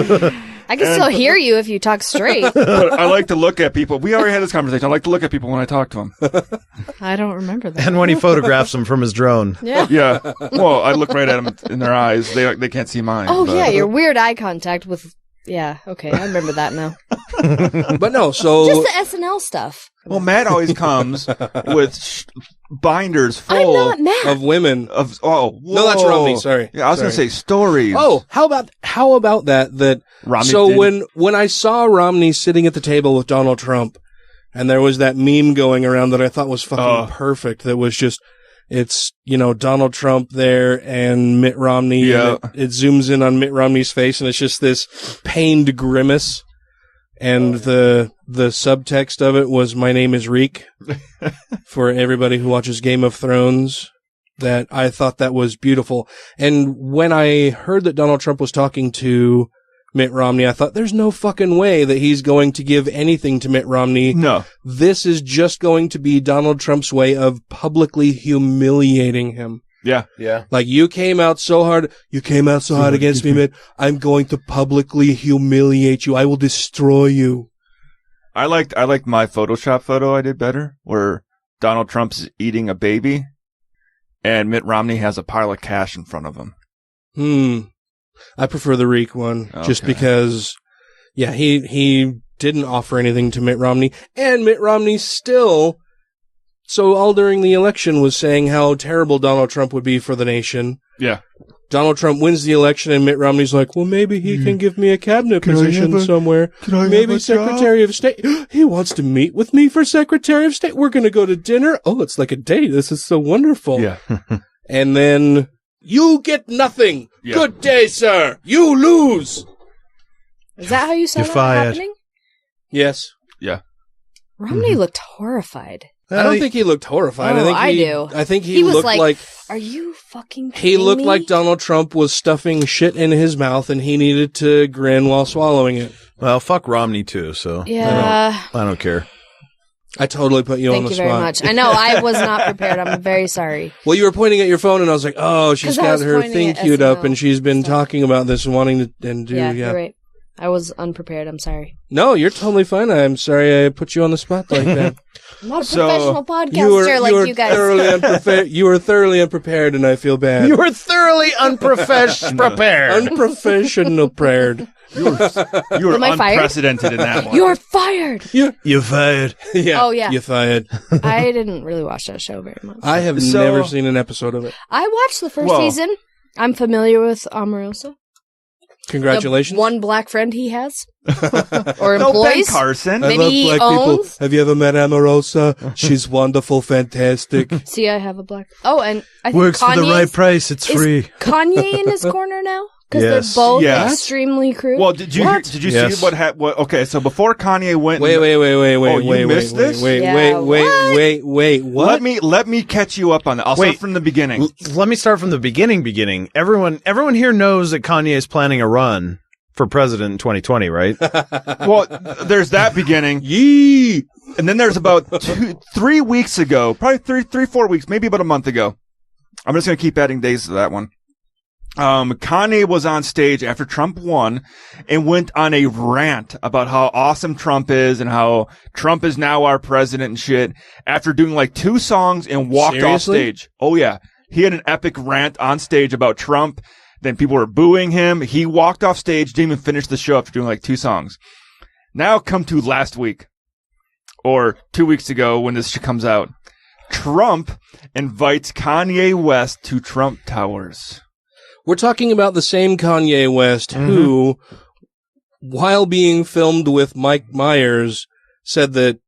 I can still hear you if you talk straight. But I like to look at people. We already had this conversation. I like to look at people when I talk to them. I don't remember that. And when he photographs them from his drone. Yeah. Yeah. Well, I look right at them in their eyes. They can't see mine. Oh, but. yeah, your weird eye contact with... Yeah, okay, I remember that now. But no, so... Just the SNL stuff. Well, Matt always comes with binders full I'm not Matt. of women. No, that's Romney. Sorry. Yeah, I was going to say stories. Oh, how about that? That Romney so did. when I saw Romney sitting at the table with Donald Trump, and there was that meme going around that I thought was fucking perfect. That was just. It's, Donald Trump there and Mitt Romney. Yeah. And it zooms in on Mitt Romney's face and it's just this pained grimace. And the subtext of it was, "My name is Reek," for everybody who watches Game of Thrones. That I thought that was beautiful. And when I heard that Donald Trump was talking to Mitt Romney, I thought there's no fucking way that he's going to give anything to Mitt Romney. No. This is just going to be Donald Trump's way of publicly humiliating him. Yeah. Yeah. Like, you came out so hard against me, Mitt. I'm going to publicly humiliate you. I will destroy you. I liked my Photoshop photo I did better, where Donald Trump's eating a baby and Mitt Romney has a pile of cash in front of him. I prefer the Reek one, just because, he didn't offer anything to Mitt Romney, and Mitt Romney still, so all during the election was saying how terrible Donald Trump would be for the nation. Yeah. Donald Trump wins the election, and Mitt Romney's like, well, maybe he can give me a cabinet position somewhere. Maybe Secretary of State. He wants to meet with me for Secretary of State. We're going to go to dinner. Oh, it's like a date. This is so wonderful. Yeah. And then... You get nothing. Yeah. Good day, sir. You lose. Is that how you saw You're that fired. happening? Yes. Yeah. Romney looked horrified. I don't think he looked horrified. Oh, I do. I think he was looked like... Are you fucking kidding He looked me? like Donald Trump was stuffing shit in his mouth and he needed to grin while swallowing it. Well, fuck Romney too, so Yeah. I don't care. I totally put you on the Thank you spot. very much. I know, I was not prepared. I'm very sorry. Well, you were pointing at your phone and I was like, oh, she's 'Cause I got was her pointing thing at queued up SNL and she's been talking about this and wanting to do. Yeah, you're right. I was unprepared. I'm sorry. No, you're totally fine. I'm sorry I put you on the spot like that. I'm not a professional podcaster like you guys. Thoroughly unprepared. You were thoroughly unprepared, and I feel bad. You were thoroughly prepared. Unprofessional prepared. You were Am I fired? unprecedented in that one. You're fired. You're fired. Yeah. Oh, yeah. You're fired. I didn't really watch that show very much. I have never seen an episode of it. I watched the first season. I'm familiar with Omarosa. Congratulations. The one black friend he has. Or No, Ben employs. Carson. I Maybe love he black owns. people. Have you ever met Omarosa? She's wonderful, fantastic. See, I have a black... Oh, and I think Works for the right price. It's is free. Kanye in his corner now? Because Yes. they're both Yes. extremely crude. Well, did you see Yes. what happened? Okay, so before Kanye went, Wait. Oh, you missed this? Wait. What? Let me catch you up on that. I'll start from the beginning. Let me start from the beginning. Everyone here knows that Kanye is planning a run for president in 2020, right? Well, there's that beginning. Yee! And then there's about 3 weeks ago, probably 4 weeks, maybe about a month ago. I'm just going to keep adding days to that one. Kanye was on stage after Trump won and went on a rant about how awesome Trump is and how Trump is now our president and shit after doing like 2 songs and walked off stage. Oh yeah. He had an epic rant on stage about Trump. Then people were booing him. He walked off stage, didn't even finish the show after doing like 2 songs. Now come to last week or 2 weeks ago when this shit comes out. Trump invites Kanye West to Trump Towers. We're talking about the same Kanye West who, while being filmed with Mike Myers, said that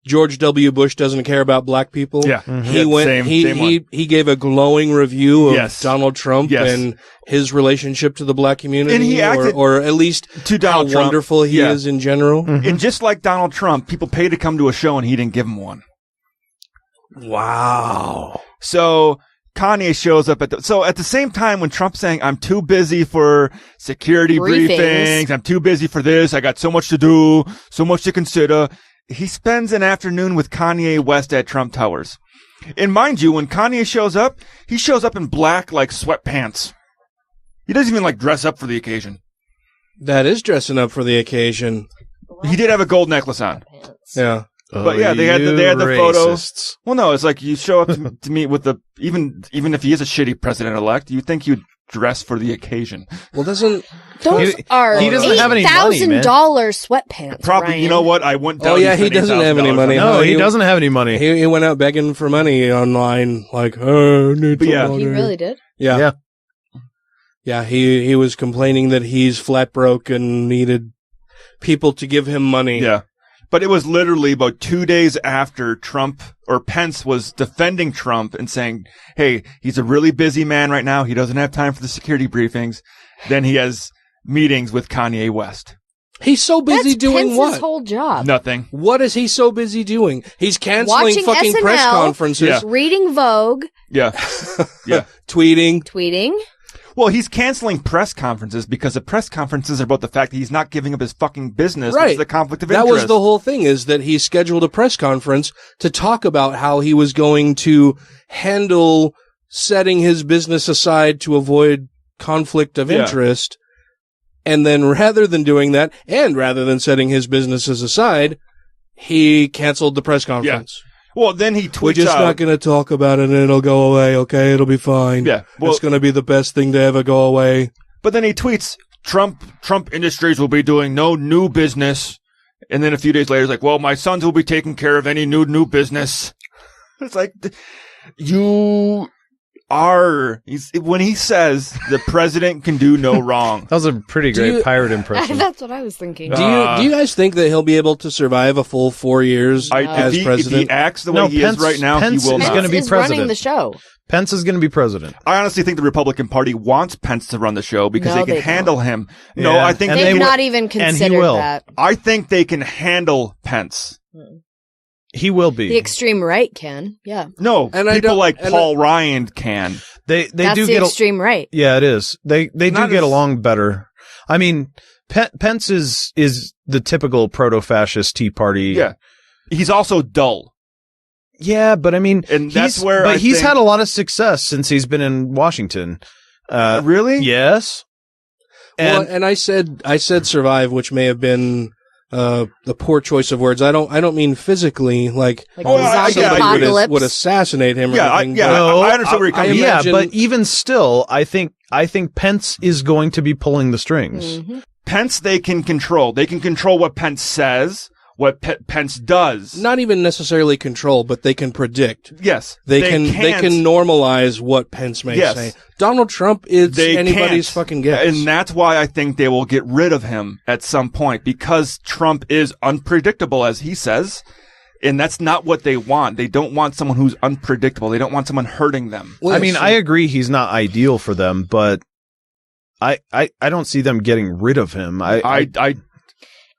George W. Bush doesn't care about black people. Yeah. He went, he gave a glowing review of Donald Trump and his relationship to the black community, and he acted or at least to Donald how Trump. wonderful he is in general. And just like Donald Trump, people paid to come to a show and he didn't give them one. Wow. So Kanye shows up at the same time when Trump's saying, I'm too busy for security briefings. I'm too busy for this. I got so much to do, so much to consider. He spends an afternoon with Kanye West at Trump Towers. And mind you, when Kanye shows up, he shows up in black, like, sweatpants. He doesn't even, like, dress up for the occasion. That is dressing up for the occasion. He did have a gold necklace on. Yeah. But yeah, they had the photo. Well, no, it's like you show up to meet with even if he is a shitty president-elect, you think you'd dress for the occasion. Well, doesn't... Those are $8,000 sweatpants. Probably, Ryan. You know what? I wouldn't tell Oh, yeah, he doesn't have any money. No, he doesn't have any money. He went out begging for money online, like, oh, I need some money. He really did? Yeah. Yeah, he was complaining that he's flat broke and needed people to give him money. Yeah. But it was literally about 2 days after Trump or Pence was defending Trump and saying, hey, he's a really busy man right now. He doesn't have time for the security briefings. Then he has meetings with Kanye West. He's so busy doing Pence's what? Whole job. Nothing. What is he so busy doing? He's canceling Watching fucking SNL, press conferences. reading Vogue. Yeah. Yeah. Tweeting. Well, he's canceling press conferences because the press conferences are about the fact that he's not giving up his fucking business. Right. Which is the conflict of that interest. was the whole thing, is that he scheduled a press conference to talk about how he was going to handle setting his business aside to avoid conflict of interest. And then rather than doing that, and rather than setting his businesses aside, he canceled the press conference. Yeah. Well, then he tweets We're just not going to talk about it and it'll go away, okay? It'll be fine. Yeah. Well, it's going to be the best thing to ever go away. But then he tweets, Trump Industries will be doing no new business. And then a few days later, he's like, well, my sons will be taking care of any new business. It's like, you are, when he says the president can do no wrong. That was a pretty great pirate impression. That's what I was thinking. Do you guys think that he'll be able to survive a full 4 years as president? If he acts the way he is right now, Pence he will is not. going to be president. Running the show. Pence is going to be president. I honestly think the Republican Party wants Pence to run the show because they can handle him. Yeah. No, I think they've not even considered that. I think they can handle Pence. He will be. The extreme right can, yeah. No, and people like Paul Ryan can. They That's do the get extreme right. Yeah, it is. They do get along better. I mean, Pence is the typical proto-fascist Tea Party. Yeah, he's also dull. Yeah, but I mean, and that's where he's had a lot of success since he's been in Washington. Really? Yes. And I said survive, which may have been a poor choice of words. I don't mean physically, like somebody would assassinate him. Yeah, or anything, I understand where you're coming from. Yeah, but even still, I think Pence is going to be pulling the strings. Mm-hmm. Pence, they can control. They can control what Pence says, what Pence does. Not even necessarily control, but they can predict. Yes, they can normalize what Pence may say. Donald Trump is anybody's fucking guess. And that's why I think they will get rid of him at some point, because Trump is unpredictable, as he says. And that's not what they want. They don't want someone who's unpredictable. They don't want someone hurting them. Well, I mean, I agree he's not ideal for them, but I don't see them getting rid of him.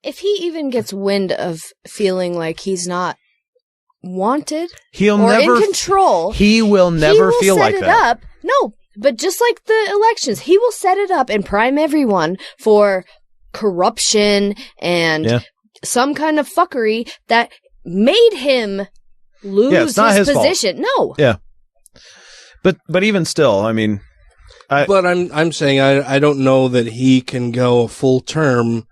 If he even gets wind of feeling like he's not wanted in control, he will never feel like that. No, but just like the elections, he will set it up and prime everyone for corruption and some kind of fuckery that made him lose his position. Fault. No. Yeah. But even still, I mean, I'm saying I don't know that he can go a full term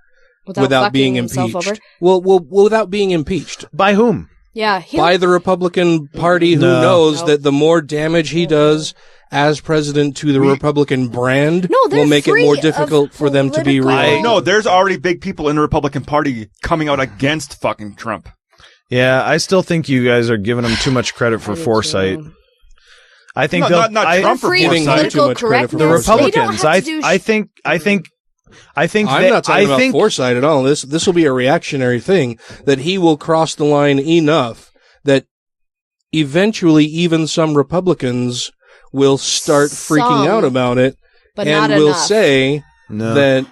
without being impeached. Well, without being impeached. By whom? Yeah. By the Republican Party, who knows that the more damage he does as president to the Republican brand will make it more difficult for them to be reelected. No, there's already big people in the Republican Party coming out against fucking Trump. Yeah, I still think you guys are giving him too much credit for foresight. I think not Trump for giving foresight. too much credit for the Republicans. I think I'm not talking about foresight at all. This will be a reactionary thing, that he will cross the line enough that eventually even some Republicans will start freaking out about it, but and not will enough. say that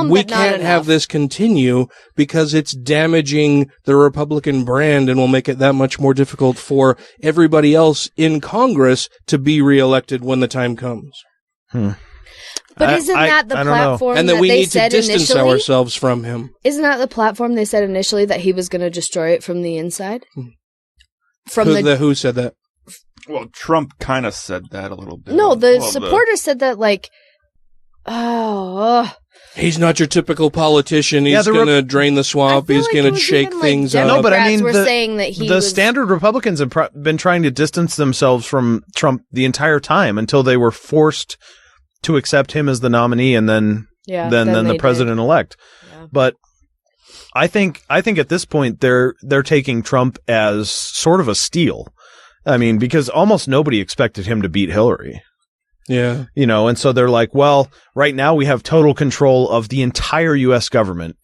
we but not can't enough. have this continue because it's damaging the Republican brand and will make it that much more difficult for everybody else in Congress to be reelected when the time comes. But isn't that the platform and that we they need to said distance initially? ourselves from him? Isn't that the platform they said initially, that he was going to destroy it from the inside? Who said that? Well, Trump kind of said that a little bit. No, the supporters said that, He's not your typical politician. He's going to drain the swamp. He's going to shake things up. No, but I mean, were saying that the standard Republicans have been trying to distance themselves from Trump the entire time until they were forced to accept him as the nominee, and then the president-elect. Yeah. But I think at this point they're taking Trump as sort of a steal. I mean, because almost nobody expected him to beat Hillary. Yeah. And so they're like, well, right now we have total control of the entire U.S. government,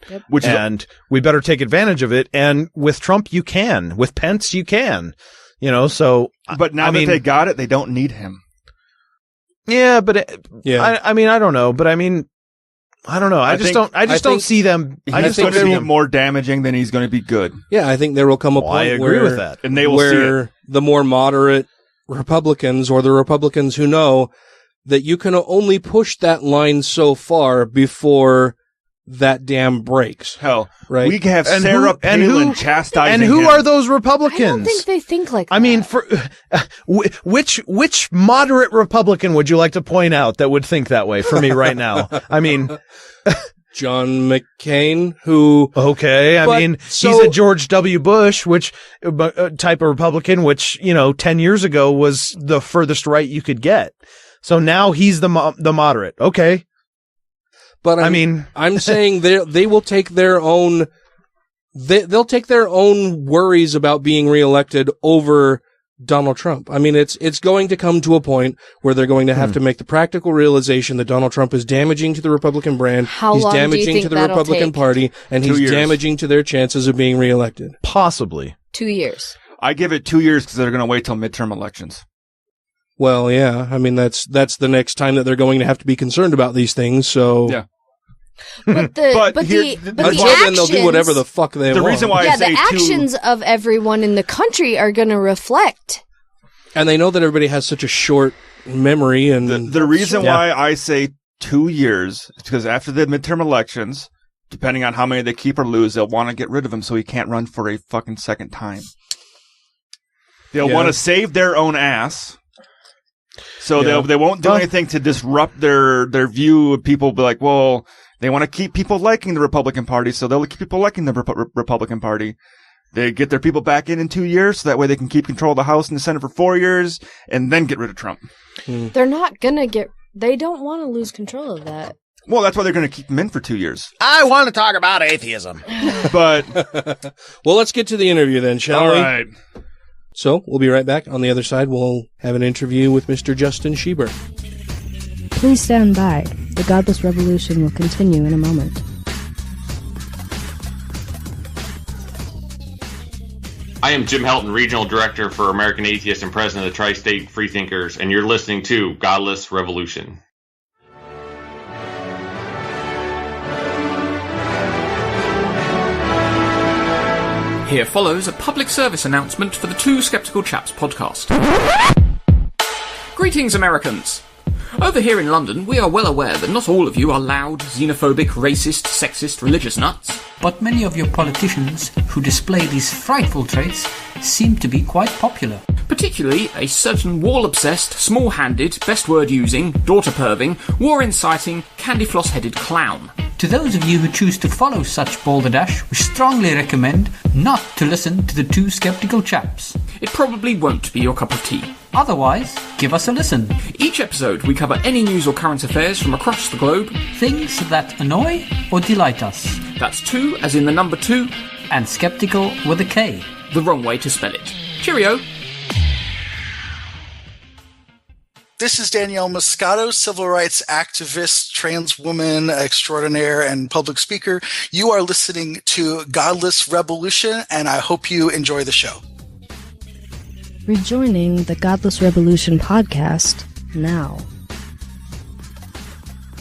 and we better take advantage of it. And with Trump, you can. With Pence, you can. So. But now that they got it, they don't need him. Yeah, but I mean, I don't know. But I mean, I don't know. I just don't see them. I just going to be more damaging than he's going to be good. Yeah, I think there will come a point I agree with that, and they will see it. The more moderate Republicans, or the Republicans who know that you can only push that line so far before that dam breaks. Hell, right? We have Sarah Palin chastising and who him. are those Republicans? I don't think they think like that. I mean, for which moderate Republican would you like to point out that would think that way for me right now? I mean, John McCain, who... Okay, I mean, he's a George W. Bush, which type of Republican, which, 10 years ago was the furthest right you could get. So now he's the moderate. Okay. But I'm saying they will take their own... They'll take their own worries about being reelected over Donald Trump. I mean, it's going to come to a point where they're going to have to make the practical realization that Donald Trump is damaging to the Republican brand. He's damaging to the Republican Party, and he's damaging to their chances of being reelected. Possibly 2 years. I give it 2 years because they're going to wait till midterm elections. Well, yeah. I mean, that's the next time that they're going to have to be concerned about these things. So yeah. But the then they'll do whatever the fuck they want. The reason why I say the actions of everyone in the country are going to reflect. And they know that everybody has such a short memory. And the reason why I say 2 years is because after the midterm elections, depending on how many they keep or lose, they'll want to get rid of him so he can't run for a fucking second time. They'll want to save their own ass. So they won't do anything to disrupt their view of people. Be like, well, they want to keep people liking the Republican Party, so they'll keep people liking the Republican Party. They get their people back in 2 years, so that way they can keep control of the House and the Senate for 4 years, and then get rid of Trump. They're not gonna they don't want to lose control of that. Well, that's why they're going to keep him in for 2 years. I want to talk about atheism. But well, let's get to the interview then, shall we? All right. So, we'll be right back. On the other side, we'll have an interview with Mr. Justin Schieber. Please stand by. The Godless Revolution will continue in a moment. I am Jim Helton, Regional Director for American Atheists and President of the Tri-State Freethinkers, and you're listening to Godless Rebelution. Here follows a public service announcement for the Two Skeptical Chaps podcast. Greetings, Americans. Over here in London, we are well aware that not all of you are loud, xenophobic, racist, sexist, religious nuts. But many of your politicians who display these frightful traits seem to be quite popular. Particularly a certain wall-obsessed, small-handed, best-word-using, daughter-perving, war-inciting, candy-floss-headed clown. To those of you who choose to follow such balderdash, we strongly recommend not to listen to the Two Skeptical Chaps. It probably won't be your cup of tea. Otherwise, give us a listen. Each episode, we cover any news or current affairs from across the globe. Things that annoy or delight us. That's two, as in the number 2. And skeptical with a K. The wrong way to spell it. Cheerio. This is Danielle Moscato, civil rights activist, trans woman extraordinaire, and public speaker. You are listening to Godless Rebelution, and I hope you enjoy the show. Rejoining the Godless Rebelution podcast now.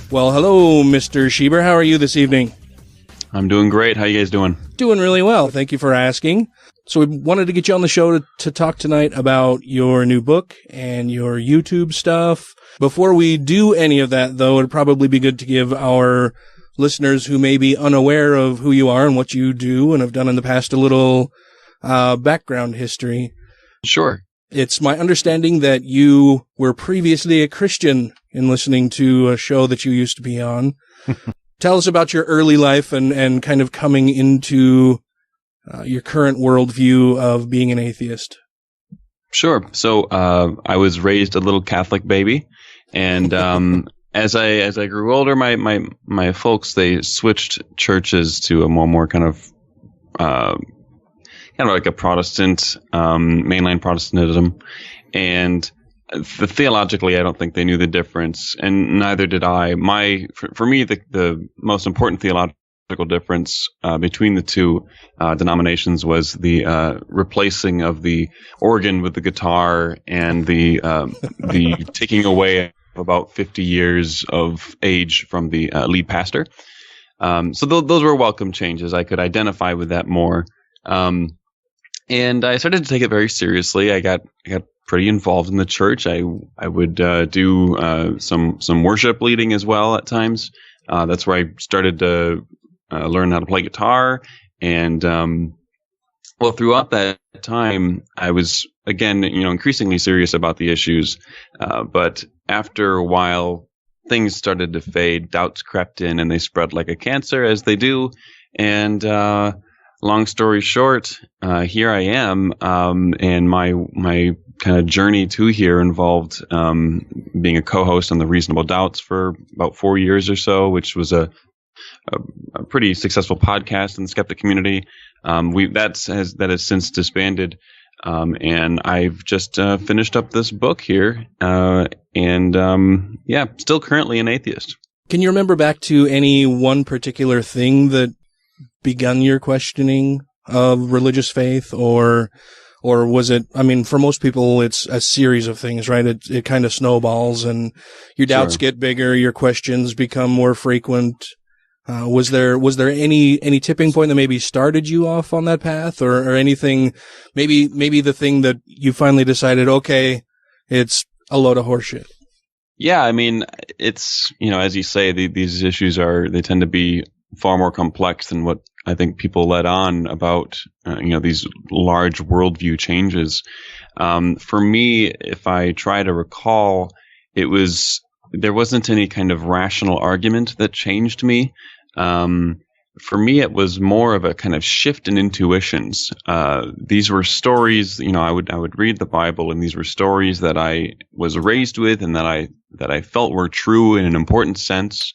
Well, hello, Mr. Schieber. How are you this evening? I'm doing great. How you guys doing? Doing really well. Thank you for asking. So we wanted to get you on the show to talk tonight about your new book and your YouTube stuff. Before we do any of that, though, it'd probably be good to give our listeners who may be unaware of who you are and what you do and have done in the past a little background history. Sure. It's my understanding that you were previously a Christian in listening to a show that you used to be on. Tell us about your early life and kind of coming into your current worldview of being an atheist. Sure. So I was raised a little Catholic baby, and as I grew older, my folks, they switched churches to a more kind of like a Protestant, mainline Protestantism, and theologically, I don't think they knew the difference, and neither did I. For me, the most important theological difference between the two denominations was the replacing of the organ with the guitar and the taking away about 50 years of age from the lead pastor. So those were welcome changes. I could identify with that more, and I started to take it very seriously. I got pretty involved in the church. I would do some worship leading as well at times. That's where I started to learn how to play guitar. And throughout that time, I was again, increasingly serious about the issues. But after a while, things started to fade. Doubts crept in, and they spread like a cancer, as they do. And long story short, here I am, and my kind of journey to here involved being a co-host on the Reasonable Doubts for about 4 years or so, which was a pretty successful podcast in the skeptic community. That has since disbanded, and I've just finished up this book here, and still currently an atheist. Can you remember back to any one particular thing that begun your questioning of religious faith, or was it, for most people, it's a series of things, right? It kind of snowballs, and your doubts get bigger, your questions become more frequent. Was there any tipping point that maybe started you off on that path, or anything, maybe the thing that you finally decided, okay, it's a load of horseshit? Yeah, it's, as you say, these issues they tend to be far more complex than what I think people let on about, these large worldview changes. For me, if I try to recall, there wasn't any kind of rational argument that changed me. For me, it was more of a kind of shift in intuitions. These were stories, I would read the Bible, and these were stories that I was raised with and that I felt were true in an important sense.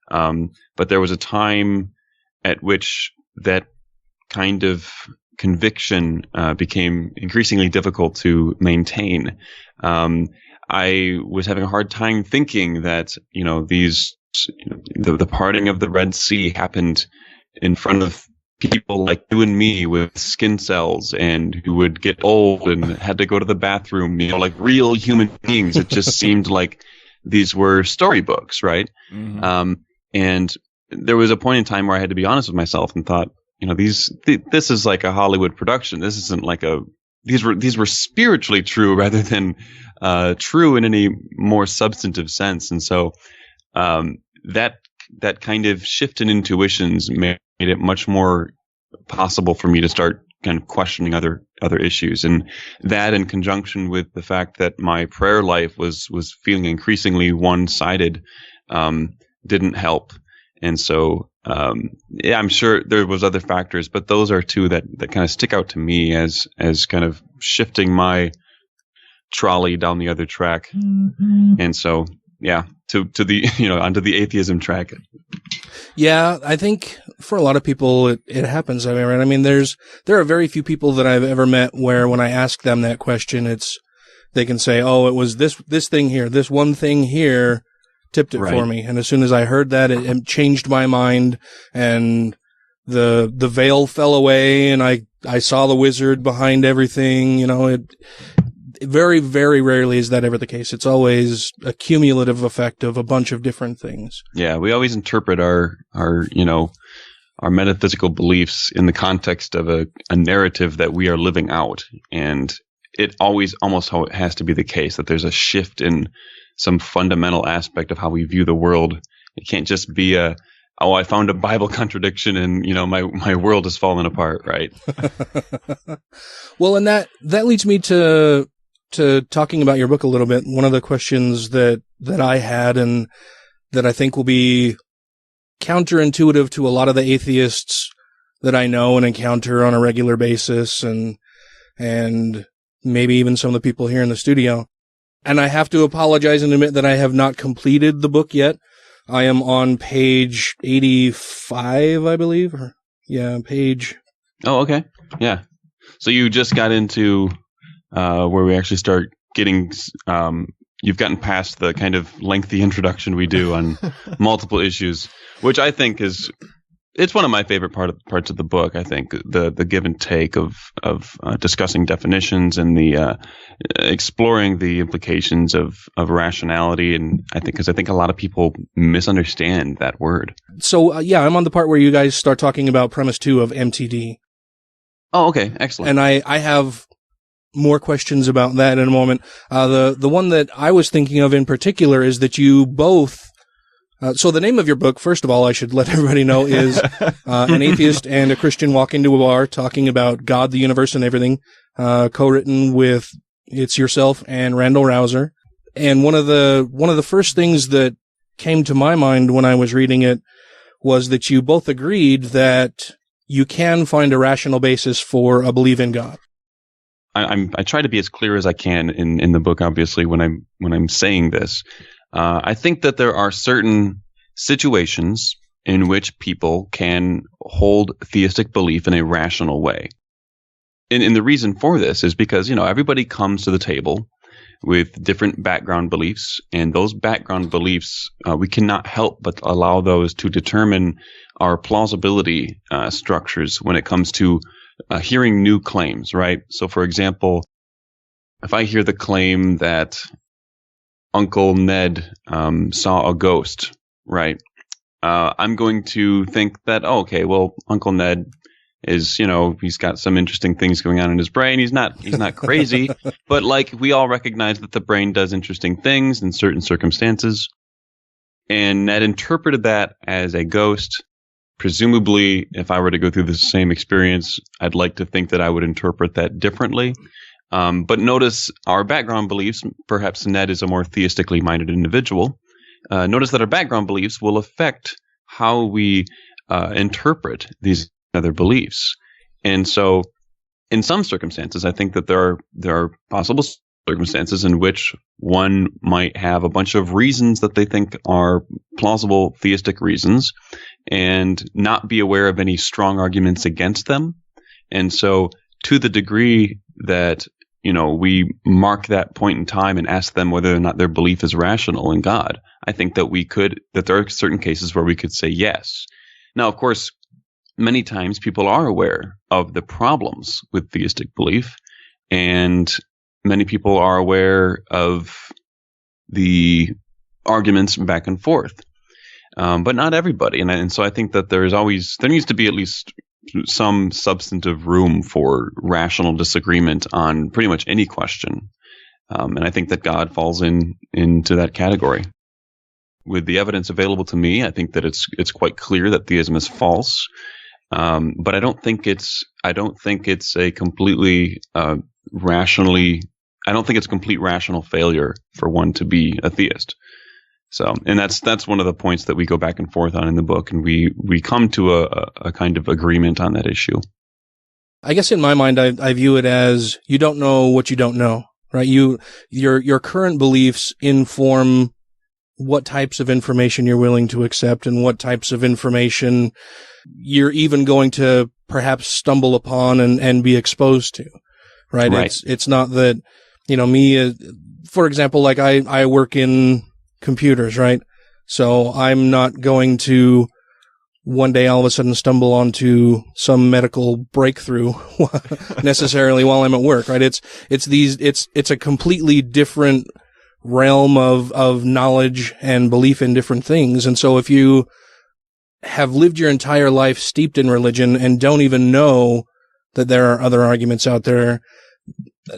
But there was a time at which that kind of conviction became increasingly difficult to maintain. I was having a hard time thinking that, the parting of the Red Sea happened in front of people like you and me with skin cells and who would get old and had to go to the bathroom, like real human beings. It just seemed like these were storybooks, right? Mm-hmm. And there was a point in time where I had to be honest with myself and thought, this is like a Hollywood production. This isn't like these were spiritually true rather than true in any more substantive sense. And so that kind of shift in intuitions made it much more possible for me to start kind of questioning other issues. And that, in conjunction with the fact that my prayer life was feeling increasingly one-sided, didn't help. And so, I'm sure there was other factors, but those are two that kind of stick out to me as kind of shifting my trolley down the other track. Mm-hmm. And so, to the, onto the atheism track. Yeah, I think for a lot of people, it happens. Right? There are very few people that I've ever met where when I ask them that question, it's they can say, oh, it was this thing here, this one thing here tipped it for me. And as soon as I heard that, it changed my mind, and the veil fell away, and I saw the wizard behind everything. Very, very rarely is that ever the case. It's always a cumulative effect of a bunch of different things. Yeah, we always interpret our metaphysical beliefs in the context of a narrative that we are living out. And it always almost has to be the case that there's a shift in some fundamental aspect of how we view the world. It can't just be I found a Bible contradiction and, my world has fallen apart, right? Well, and that leads me to talking about your book a little bit. One of the questions that I had, and that I think will be counterintuitive to a lot of the atheists that I know and encounter on a regular basis, and maybe even some of the people here in the studio. And I have to apologize and admit that I have not completed the book yet. I am on page 85, I believe. Page. Oh, okay. Yeah. So you just got into where we actually start getting, you've gotten past the kind of lengthy introduction we do on multiple issues, which I think it's one of my favorite parts of the book. I think the give and take of discussing definitions and the exploring the implications of rationality. And I think a lot of people misunderstand that word. So I'm on the part where you guys start talking about premise 2 of MTD. Oh, okay. Excellent. And I have more questions about that in a moment. The one that I was thinking of in particular is that you both, so the name of your book, first of all, I should let everybody know, is An Atheist and a Christian Walk into a Bar, talking about God, the universe, and everything, co-written with it's yourself and Randal Rauser. And one of the first things that came to my mind when I was reading it was that you both agreed that you can find a rational basis for a belief in God. I try to be as clear as I can in the book, obviously, when I'm saying this. I think that there are certain situations in which people can hold theistic belief in a rational way. And the reason for this is because, everybody comes to the table with different background beliefs, and those background beliefs, we cannot help but allow those to determine our plausibility structures when it comes to hearing new claims, right? So, for example, if I hear the claim that Uncle Ned saw a ghost, right? I'm going to think that, Uncle Ned is, he's got some interesting things going on in his brain. He's not crazy, but we all recognize that the brain does interesting things in certain circumstances. And Ned interpreted that as a ghost. Presumably, if I were to go through the same experience, I'd like to think that I would interpret that differently. But notice our background beliefs, perhaps Ned is a more theistically minded individual. Notice that our background beliefs will affect how we interpret these other beliefs. And so in some circumstances, I think that there are possible circumstances in which one might have a bunch of reasons that they think are plausible theistic reasons and not be aware of any strong arguments against them. And so to the degree that, we mark that point in time and ask them whether or not their belief is rational in God, I think that there are certain cases where we could say yes. Now, of course, many times people are aware of the problems with theistic belief, and many people are aware of the arguments back and forth, but not everybody. And so I think that there needs to be at least some substantive room for rational disagreement on pretty much any question. And I think that God falls into that category. With the evidence available to me, I think that it's quite clear that theism is false. But I don't think it's a completely rationally. I don't think it's complete rational failure for one to be a theist. So, and that's one of the points that we go back and forth on in the book, and we come to a kind of agreement on that issue. I guess in my mind, I view it as you don't know what you don't know, right? Your current beliefs inform what types of information you're willing to accept and what types of information you're even going to perhaps stumble upon and be exposed to, right? It's not that me, for example, like I work in computers, right? So I'm not going to one day all of a sudden stumble onto some medical breakthrough necessarily while I'm at work, right? It's a completely different realm of knowledge and belief in different things. And so if you have lived your entire life steeped in religion and don't even know that there are other arguments out there,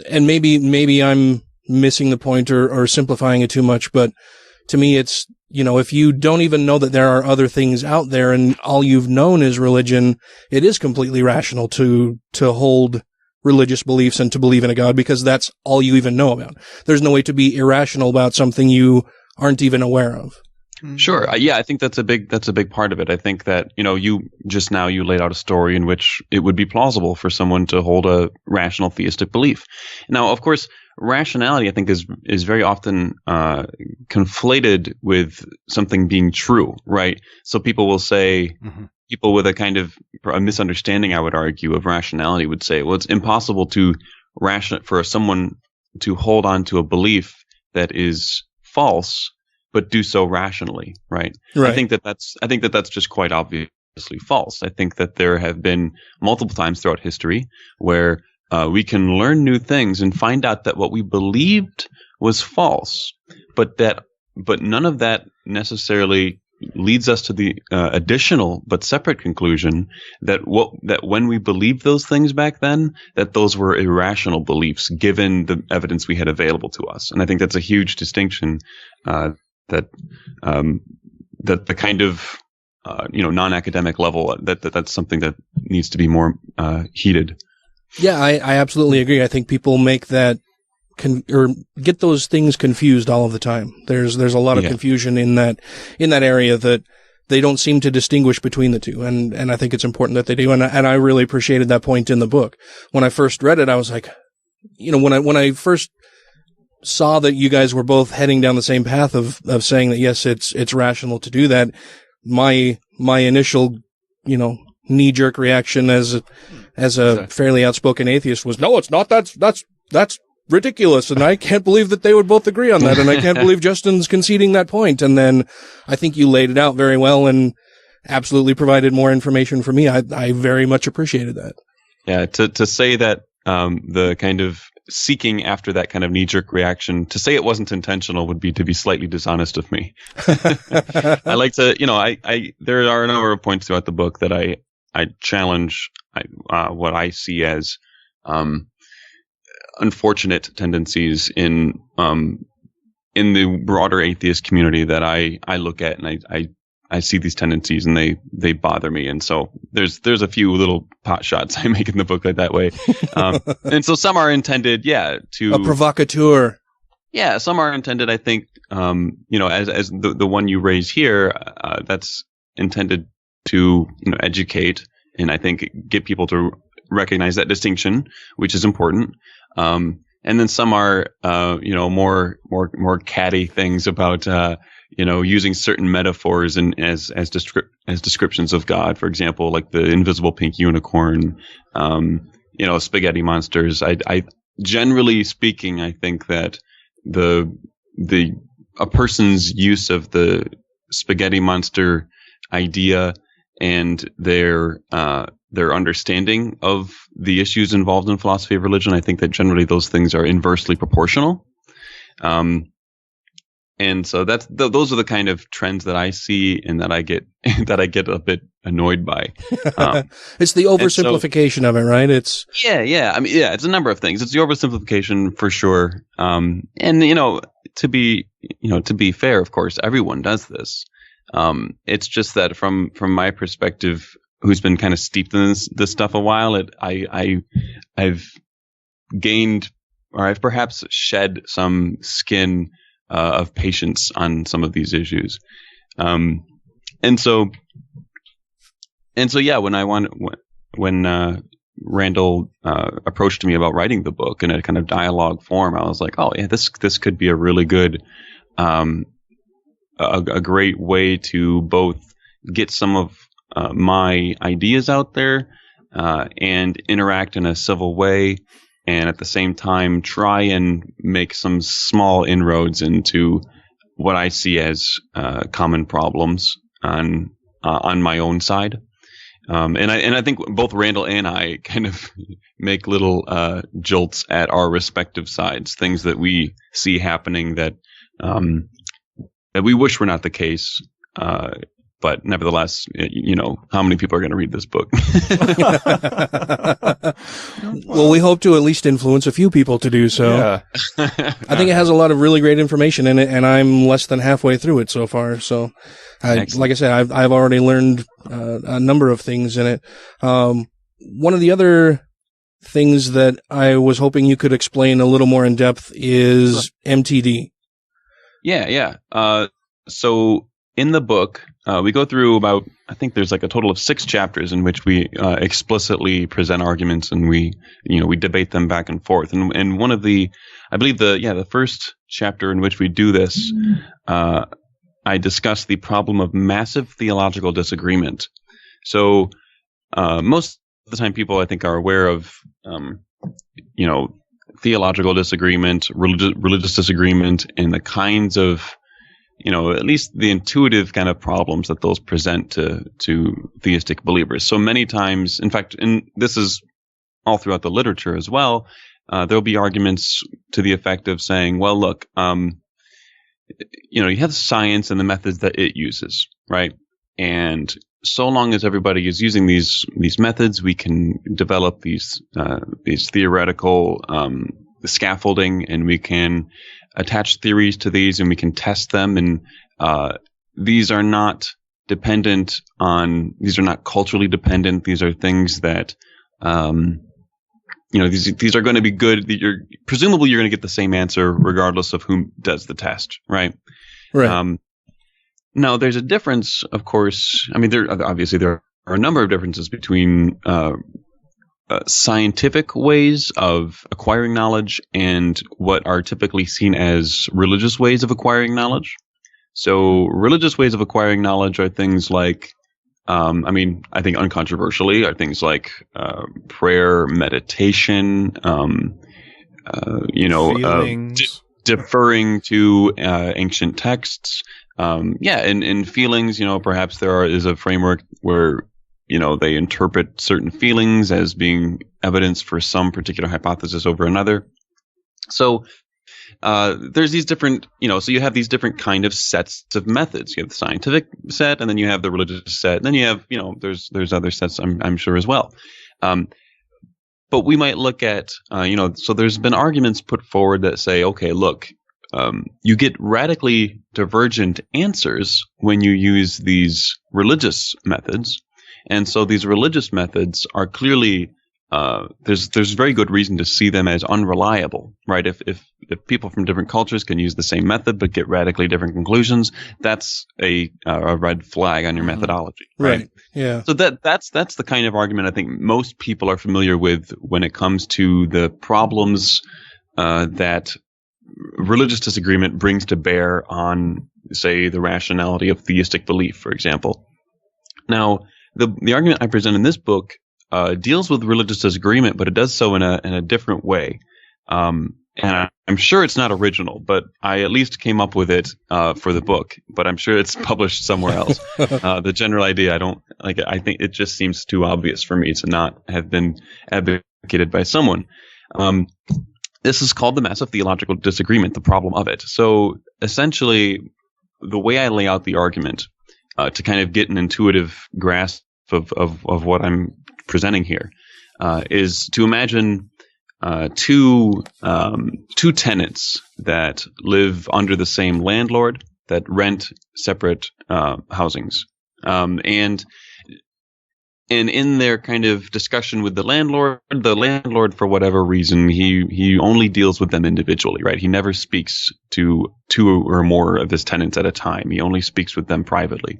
and maybe I'm missing the point or simplifying it too much, but to me it's, if you don't even know that there are other things out there and all you've known is religion, it is completely rational to hold religious beliefs and to believe in a God, because that's all you even know about. There's no way to be irrational about something you aren't even aware of. Sure. Yeah, I think that's a big part of it. I think that, you laid out a story in which it would be plausible for someone to hold a rational theistic belief. Now, of course, rationality, I think, is very often conflated with something being true, right? So people will say, people with a kind of a misunderstanding, I would argue, of rationality would say, well, it's impossible for someone to hold on to a belief that is false, but do so rationally, right? I think that's just quite obviously false. I think that there have been multiple times throughout history where we can learn new things and find out that what we believed was false, but none of that necessarily leads us to the additional but separate conclusion that when we believed those things back then, that those were irrational beliefs given the evidence we had available to us. And I think that's a huge distinction that the kind of non-academic level that's something that needs to be more heated. Yeah, I absolutely agree. I think people make that or get those things confused all of the time. There's a lot of confusion in that area that they don't seem to distinguish between the two, and I think it's important that they do. And I really appreciated that point in the book. When I first read it, I was like, when I first saw that you guys were both heading down the same path of saying that yes, it's rational to do that, my initial knee-jerk reaction as a fairly outspoken atheist was, no, it's not. That's ridiculous, and I can't believe that they would both agree on that, and I can't believe Justin's conceding that point. And then I think you laid it out very well and absolutely provided more information for me. I very much appreciated that. Yeah, to say that the kind of seeking after that kind of knee-jerk reaction, to say it wasn't intentional would be to be slightly dishonest of me. I like to, there are a number of points throughout the book that I challenge what I see as unfortunate tendencies in the broader atheist community that I look at, and I see these tendencies and they bother me. And so there's a few little pot shots I make in the book like that way. And so some are intended, to a provocateur. Yeah, some are intended, I think, as the one you raise here, that's intended to educate and I think get people to recognize that distinction, which is important. And then some are, more catty things about, using certain metaphors and as descriptions of God. For example, like the invisible pink unicorn, spaghetti monsters. I generally speaking, I think that a person's use of the spaghetti monster idea and their understanding of the issues involved in philosophy of religion, I think that generally those things are inversely proportional. And so those are the kind of trends that I see and that I get a bit annoyed by. It's the oversimplification of it, right? It's it's a number of things. It's the oversimplification for sure. And to be fair, of course, everyone does this. It's just that from my perspective, who's been kind of steeped in this stuff a while, I've gained, or I've perhaps shed some skin of patience on some of these issues. And so when Randal approached me about writing the book in a kind of dialogue form, I was like, oh yeah, this could be a really good, a great way to both get some of my ideas out there and interact in a civil way, and at the same time try and make some small inroads into what I see as common problems on my own side. And I think both Randal and I kind of make little jolts at our respective sides, things that we see happening that we wish were not the case. But nevertheless, how many people are going to read this book? Well, we hope to at least influence a few people to do so. Yeah. I think it has a lot of really great information in it, and I'm less than halfway through it so far. So, like I said, I've already learned a number of things in it. One of the other things that I was hoping you could explain a little more in depth is MTD. Yeah. So in the book, we go through about, I think there's like a total of 6 chapters in which we explicitly present arguments, and we debate them back and forth. And one of the first chapter in which we do this, I discuss the problem of massive theological disagreement. So most of the time people, I think, are aware of, theological disagreement, religious disagreement, and the kinds of, at least the intuitive kind of problems that those present to theistic believers. So many times, in fact, and this is all throughout the literature as well, there'll be arguments to the effect of saying, well, look, you have science and the methods that it uses, right? And so long as everybody is using these methods, we can develop these theoretical scaffolding, and we can attach theories to these, and we can test them. And these are not culturally dependent. These are things that, these are going to be good. Presumably you're going to get the same answer regardless of who does the test, right? Right. Now, there's a difference, of course. I mean, there are a number of differences between scientific ways of acquiring knowledge and what are typically seen as religious ways of acquiring knowledge. So religious ways of acquiring knowledge are things like, I think uncontroversially, are things like prayer, meditation, deferring to ancient texts. And feelings, perhaps there is a framework where, they interpret certain feelings as being evidence for some particular hypothesis over another. So there's these different, so you have these different kind of sets of methods. You have the scientific set, and then you have the religious set, and then you have, there's other sets, I'm sure, as well. But we might look at, so there's been arguments put forward that say, okay, look, you get radically divergent answers when you use these religious methods. And so these religious methods are clearly, there's very good reason to see them as unreliable, right? If people from different cultures can use the same method but get radically different conclusions, that's a red flag on your methodology, right? Yeah. So that's the kind of argument I think most people are familiar with when it comes to the problems that religious disagreement brings to bear on, say, the rationality of theistic belief, for example. Now, the argument I present in this book deals with religious disagreement, but it does so in a different way. And I'm sure it's not original, but I at least came up with it for the book. But I'm sure it's published somewhere else. The general idea, I think it just seems too obvious for me to not have been advocated by someone. This is called the massive theological disagreement, the problem of it. So essentially, the way I lay out the argument to kind of get an intuitive grasp of what I'm presenting here is to imagine two tenants that live under the same landlord that rent separate housings. And in their kind of discussion with the landlord, for whatever reason, he only deals with them individually, right? He never speaks to 2 or more of his tenants at a time. He only speaks with them privately.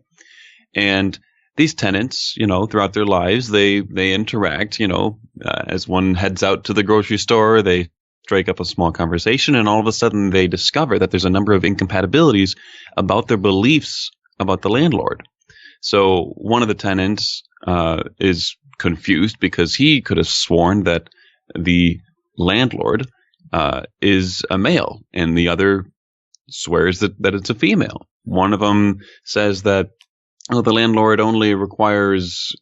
And these tenants, throughout their lives, they interact, as one heads out to the grocery store, they strike up a small conversation, and all of a sudden they discover that there's a number of incompatibilities about their beliefs about the landlord. So one of the tenants is confused because he could have sworn that the landlord is a male, and the other swears that it's a female. One of them says that the landlord only requires,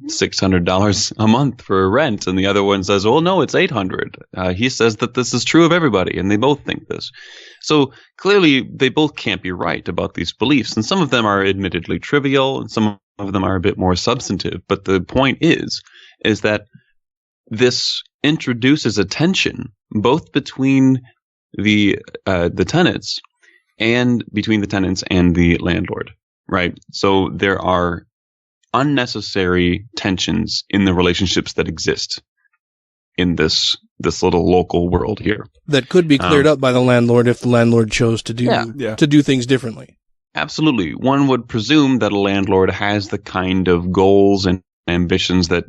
$600 a month for rent, and the other one says, "Well, no, it's $800." He says that this is true of everybody, and they both think this. So clearly, they both can't be right about these beliefs, and some of them are admittedly trivial, and some of them are a bit more substantive. But the point is that this introduces a tension both between the tenants and between the tenants and the landlord, right? So there are unnecessary tensions in the relationships that exist in this little local world here that could be cleared up by the landlord if the landlord chose to do things differently. Absolutely. One would presume that a landlord has the kind of goals and ambitions that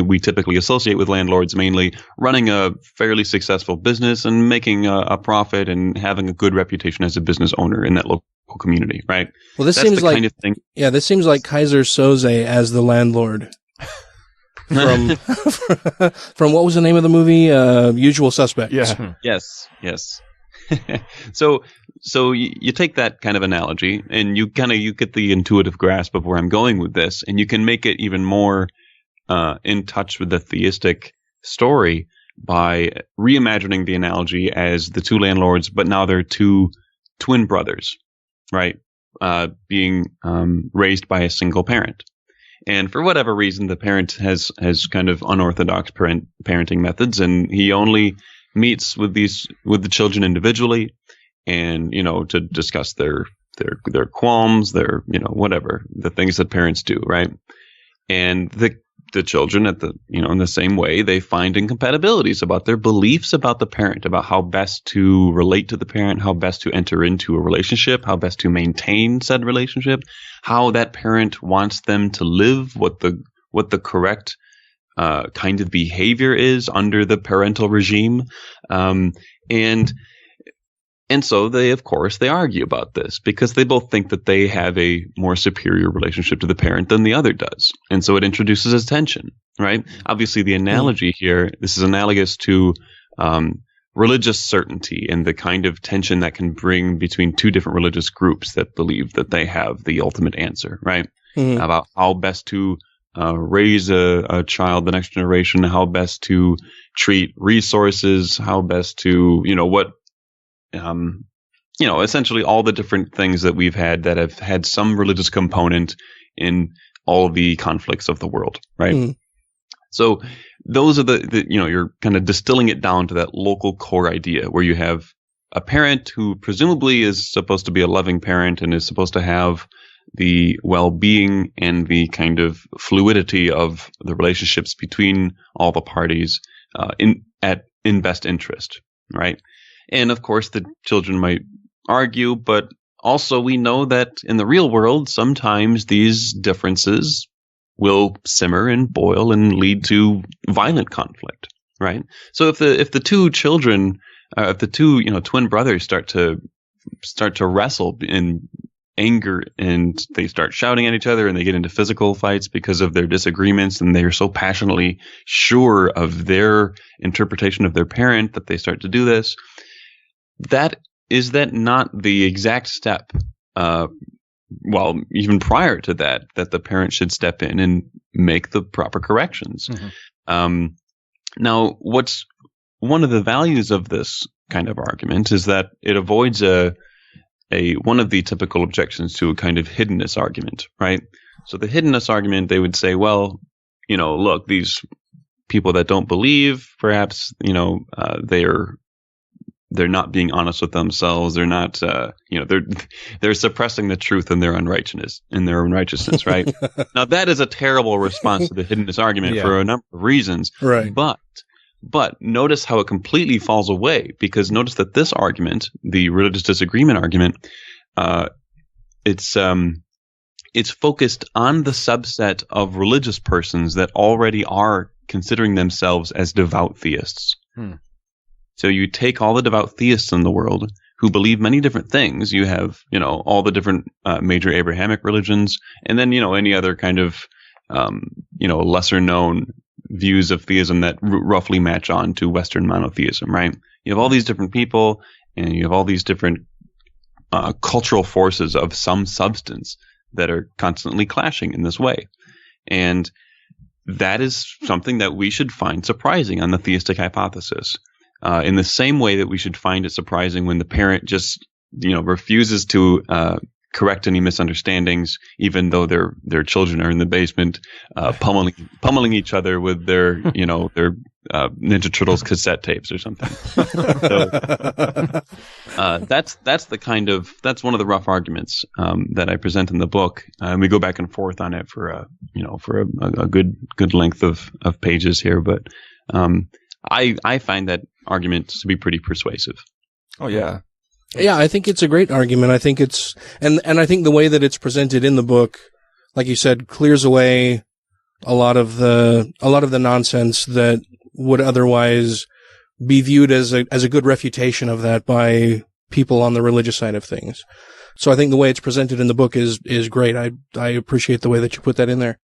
we typically associate with landlords, mainly running a fairly successful business and making a profit and having a good reputation as a business owner in that local community, right? Well, this seems like kind of thing. Yeah, this seems like Kaiser Soze as the landlord from from what was the name of the movie? Usual Suspects. Yeah. Yes. So you take that kind of analogy and you get the intuitive grasp of where I'm going with this, and you can make it even more in touch with the theistic story by reimagining the analogy as the two landlords, but now they're two twin brothers, right? Being raised by a single parent. And for whatever reason, the parent has kind of unorthodox parenting methods, and he only meets with the children individually, and to discuss their qualms, their whatever, the things that parents do, right? And the children in the same way, they find incompatibilities about their beliefs about the parent, about how best to relate to the parent, how best to enter into a relationship, how best to maintain said relationship, how that parent wants them to live, what the correct kind of behavior is under the parental regime. And so they argue about this because they both think that they have a more superior relationship to the parent than the other does. And so it introduces a tension, right? Obviously, the analogy here, this is analogous to religious certainty and the kind of tension that can bring between two different religious groups that believe that they have the ultimate answer, right? Mm-hmm. About how best to raise a child, the next generation, how best to treat resources, how best to, essentially all the different things that we've had that have had some religious component in all the conflicts of the world, right? Mm. So those are you're kind of distilling it down to that local core idea where you have a parent who presumably is supposed to be a loving parent and is supposed to have the well-being and the kind of fluidity of the relationships between all the parties in best interest, right? And of course, the children might argue, but also we know that in the real world, sometimes these differences will simmer and boil and lead to violent conflict, right? So if the two children, if the two twin brothers start to wrestle in anger and they start shouting at each other and they get into physical fights because of their disagreements and they're so passionately sure of their interpretation of their parent that they start to do this. That not the exact step, even prior to that the parent should step in and make the proper corrections. Mm-hmm. Now, what's one of the values of this kind of argument is that it avoids one of the typical objections to a kind of hiddenness argument, right? So the hiddenness argument, they would say, well, look, these people that don't believe, perhaps, they're not being honest with themselves. They're not, they're suppressing the truth in their unrighteousness, right? Now that is a terrible response to the hiddenness argument for a number of reasons, right? But notice how it completely falls away, because notice that this argument, the religious disagreement argument, it's focused on the subset of religious persons that already are considering themselves as devout theists. So you take all the devout theists in the world who believe many different things. You have, all the different major Abrahamic religions, and then, any other kind of, lesser known views of theism that roughly match on to Western monotheism, right? You have all these different people, and you have all these different cultural forces of some substance that are constantly clashing in this way. And that is something that we should find surprising on the theistic hypothesis. In the same way that we should find it surprising when the parent just, refuses to correct any misunderstandings, even though their children are in the basement pummeling each other with their their Ninja Turtles cassette tapes or something. So, that's one of the rough arguments that I present in the book, and we go back and forth on it for a good length of pages here. But I find that argument to be pretty persuasive. Oh yeah. Yeah, I think it's a great argument. I think it's, and I think the way that it's presented in the book, like you said, clears away a lot of the nonsense that would otherwise be viewed as a good refutation of that by people on the religious side of things. So I think the way it's presented in the book is great. I appreciate the way that you put that in there.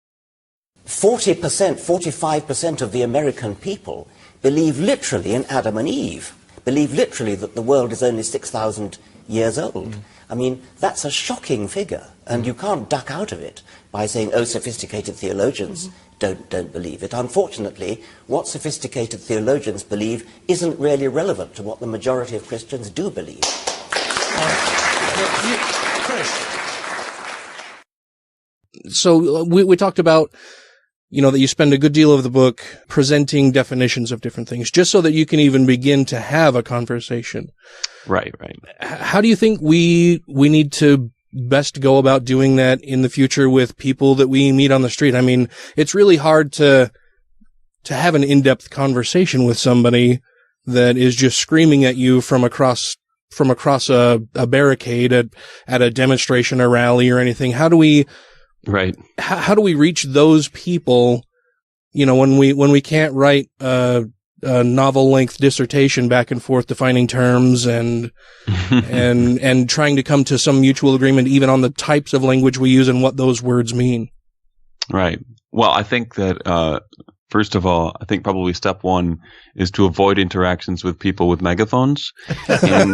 40%, 45% of the American people believe literally in Adam and Eve. Believe literally that the world is only 6,000 years old. I mean, that's a shocking figure, and you can't duck out of it by saying, oh, sophisticated theologians don't believe it. Unfortunately, what sophisticated theologians believe isn't really relevant to what the majority of Christians do believe. So we talked about, that you spend a good deal of the book presenting definitions of different things, just so that you can even begin to have a conversation. Right. How do you think we need to best go about doing that in the future with people that we meet on the street? I mean, it's really hard to have an in-depth conversation with somebody that is just screaming at you from across a barricade at a demonstration or rally or anything. How do we reach those people, when we can't write a novel-length dissertation back and forth defining terms and trying to come to some mutual agreement even on the types of language we use and what those words mean? Right. Well, I think that first of all, I think probably step one is to avoid interactions with people with megaphones and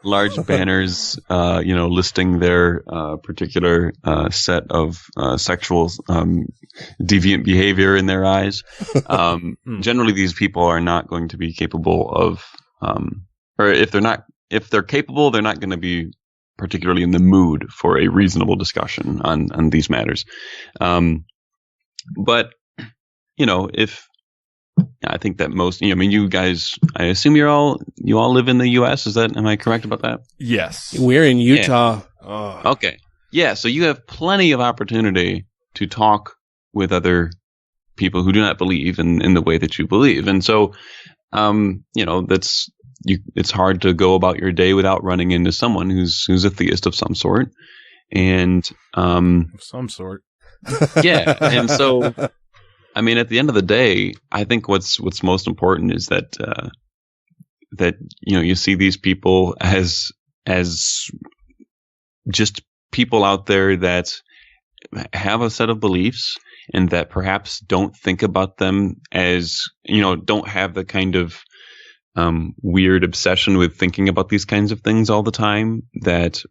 large banners, listing their particular set of sexual deviant behavior in their eyes. Generally, these people are not going to be capable of, or if they're capable, they're not going to be particularly in the mood for a reasonable discussion on these matters. But I think that most, you guys, I assume you all live in the U.S. Am I correct about that? Yes. We're in Utah. Yeah. Okay. Yeah. So you have plenty of opportunity to talk with other people who do not believe in the way that you believe. And so, it's hard to go about your day without running into someone who's a theist of some sort. And, some sort. Yeah. And so, I mean, at the end of the day, I think what's most important is that you see these people as just people out there that have a set of beliefs and that perhaps don't think about them as, don't have the kind of weird obsession with thinking about these kinds of things all the time that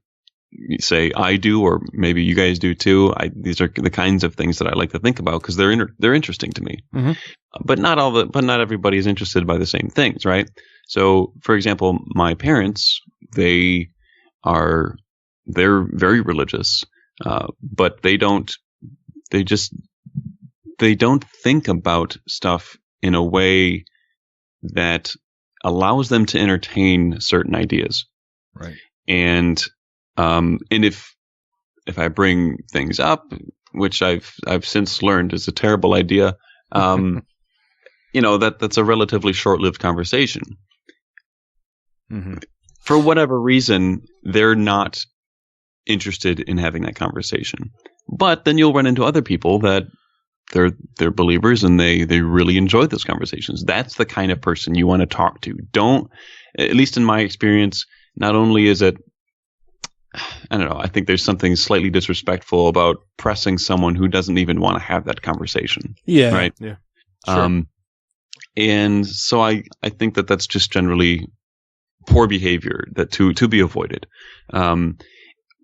say I do, or maybe you guys do too. These are the kinds of things that I like to think about because they're interesting to me. Mm-hmm. But not everybody is interested by the same things, right? So, for example, my parents, they're very religious, but they don't think about stuff in a way that allows them to entertain certain ideas. Right. And if I bring things up, which I've since learned is a terrible idea, that's a relatively short-lived conversation. Mm-hmm. For whatever reason, they're not interested in having that conversation. But then you'll run into other people that they're believers and they really enjoy those conversations. That's the kind of person you want to talk to. Don't, at least in my experience, not only is it I don't know. I think there's something slightly disrespectful about pressing someone who doesn't even want to have that conversation. Yeah. Right. Yeah. Sure. And so I think that that's just generally poor behavior that to be avoided.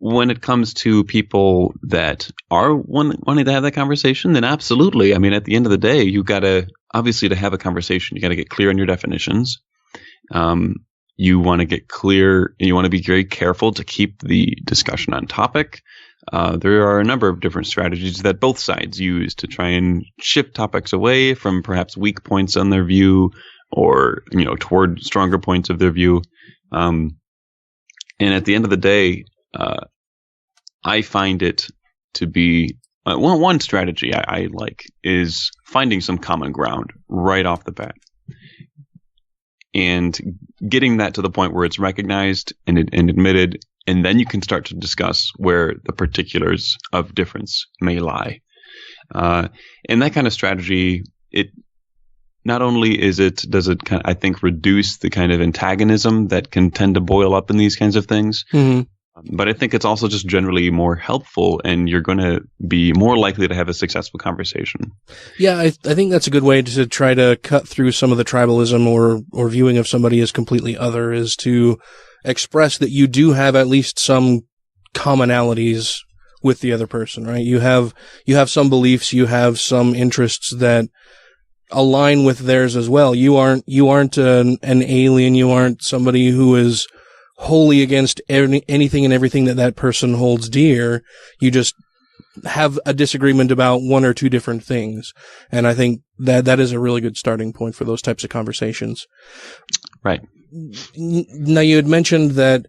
When it comes to people that are wanting to have that conversation, then absolutely. I mean, at the end of the day, you got to, obviously, to have a conversation, you got to get clear on your definitions. You want to get clear, and you want to be very careful to keep the discussion on topic. There are a number of different strategies that both sides use to try and shift topics away from perhaps weak points on their view, or toward stronger points of their view. And at the end of the day, I find it to be one strategy I like is finding some common ground right off the bat, and getting that to the point where it's recognized and admitted, and then you can start to discuss where the particulars of difference may lie. And that kind of strategy, it not only does it I think reduce the kind of antagonism that can tend to boil up in these kinds of things. Mm-hmm. But I think it's also just generally more helpful, and you're going to be more likely to have a successful conversation. Yeah, I think that's a good way to try to cut through some of the tribalism or viewing of somebody as completely other, is to express that you do have at least some commonalities with the other person, right? You have some beliefs, you have some interests that align with theirs as well. You aren't an alien, you aren't somebody who is wholly against anything and everything that person holds dear. You just have a disagreement about one or two different things. And I think that is a really good starting point for those types of conversations. Right. Now, you had mentioned that,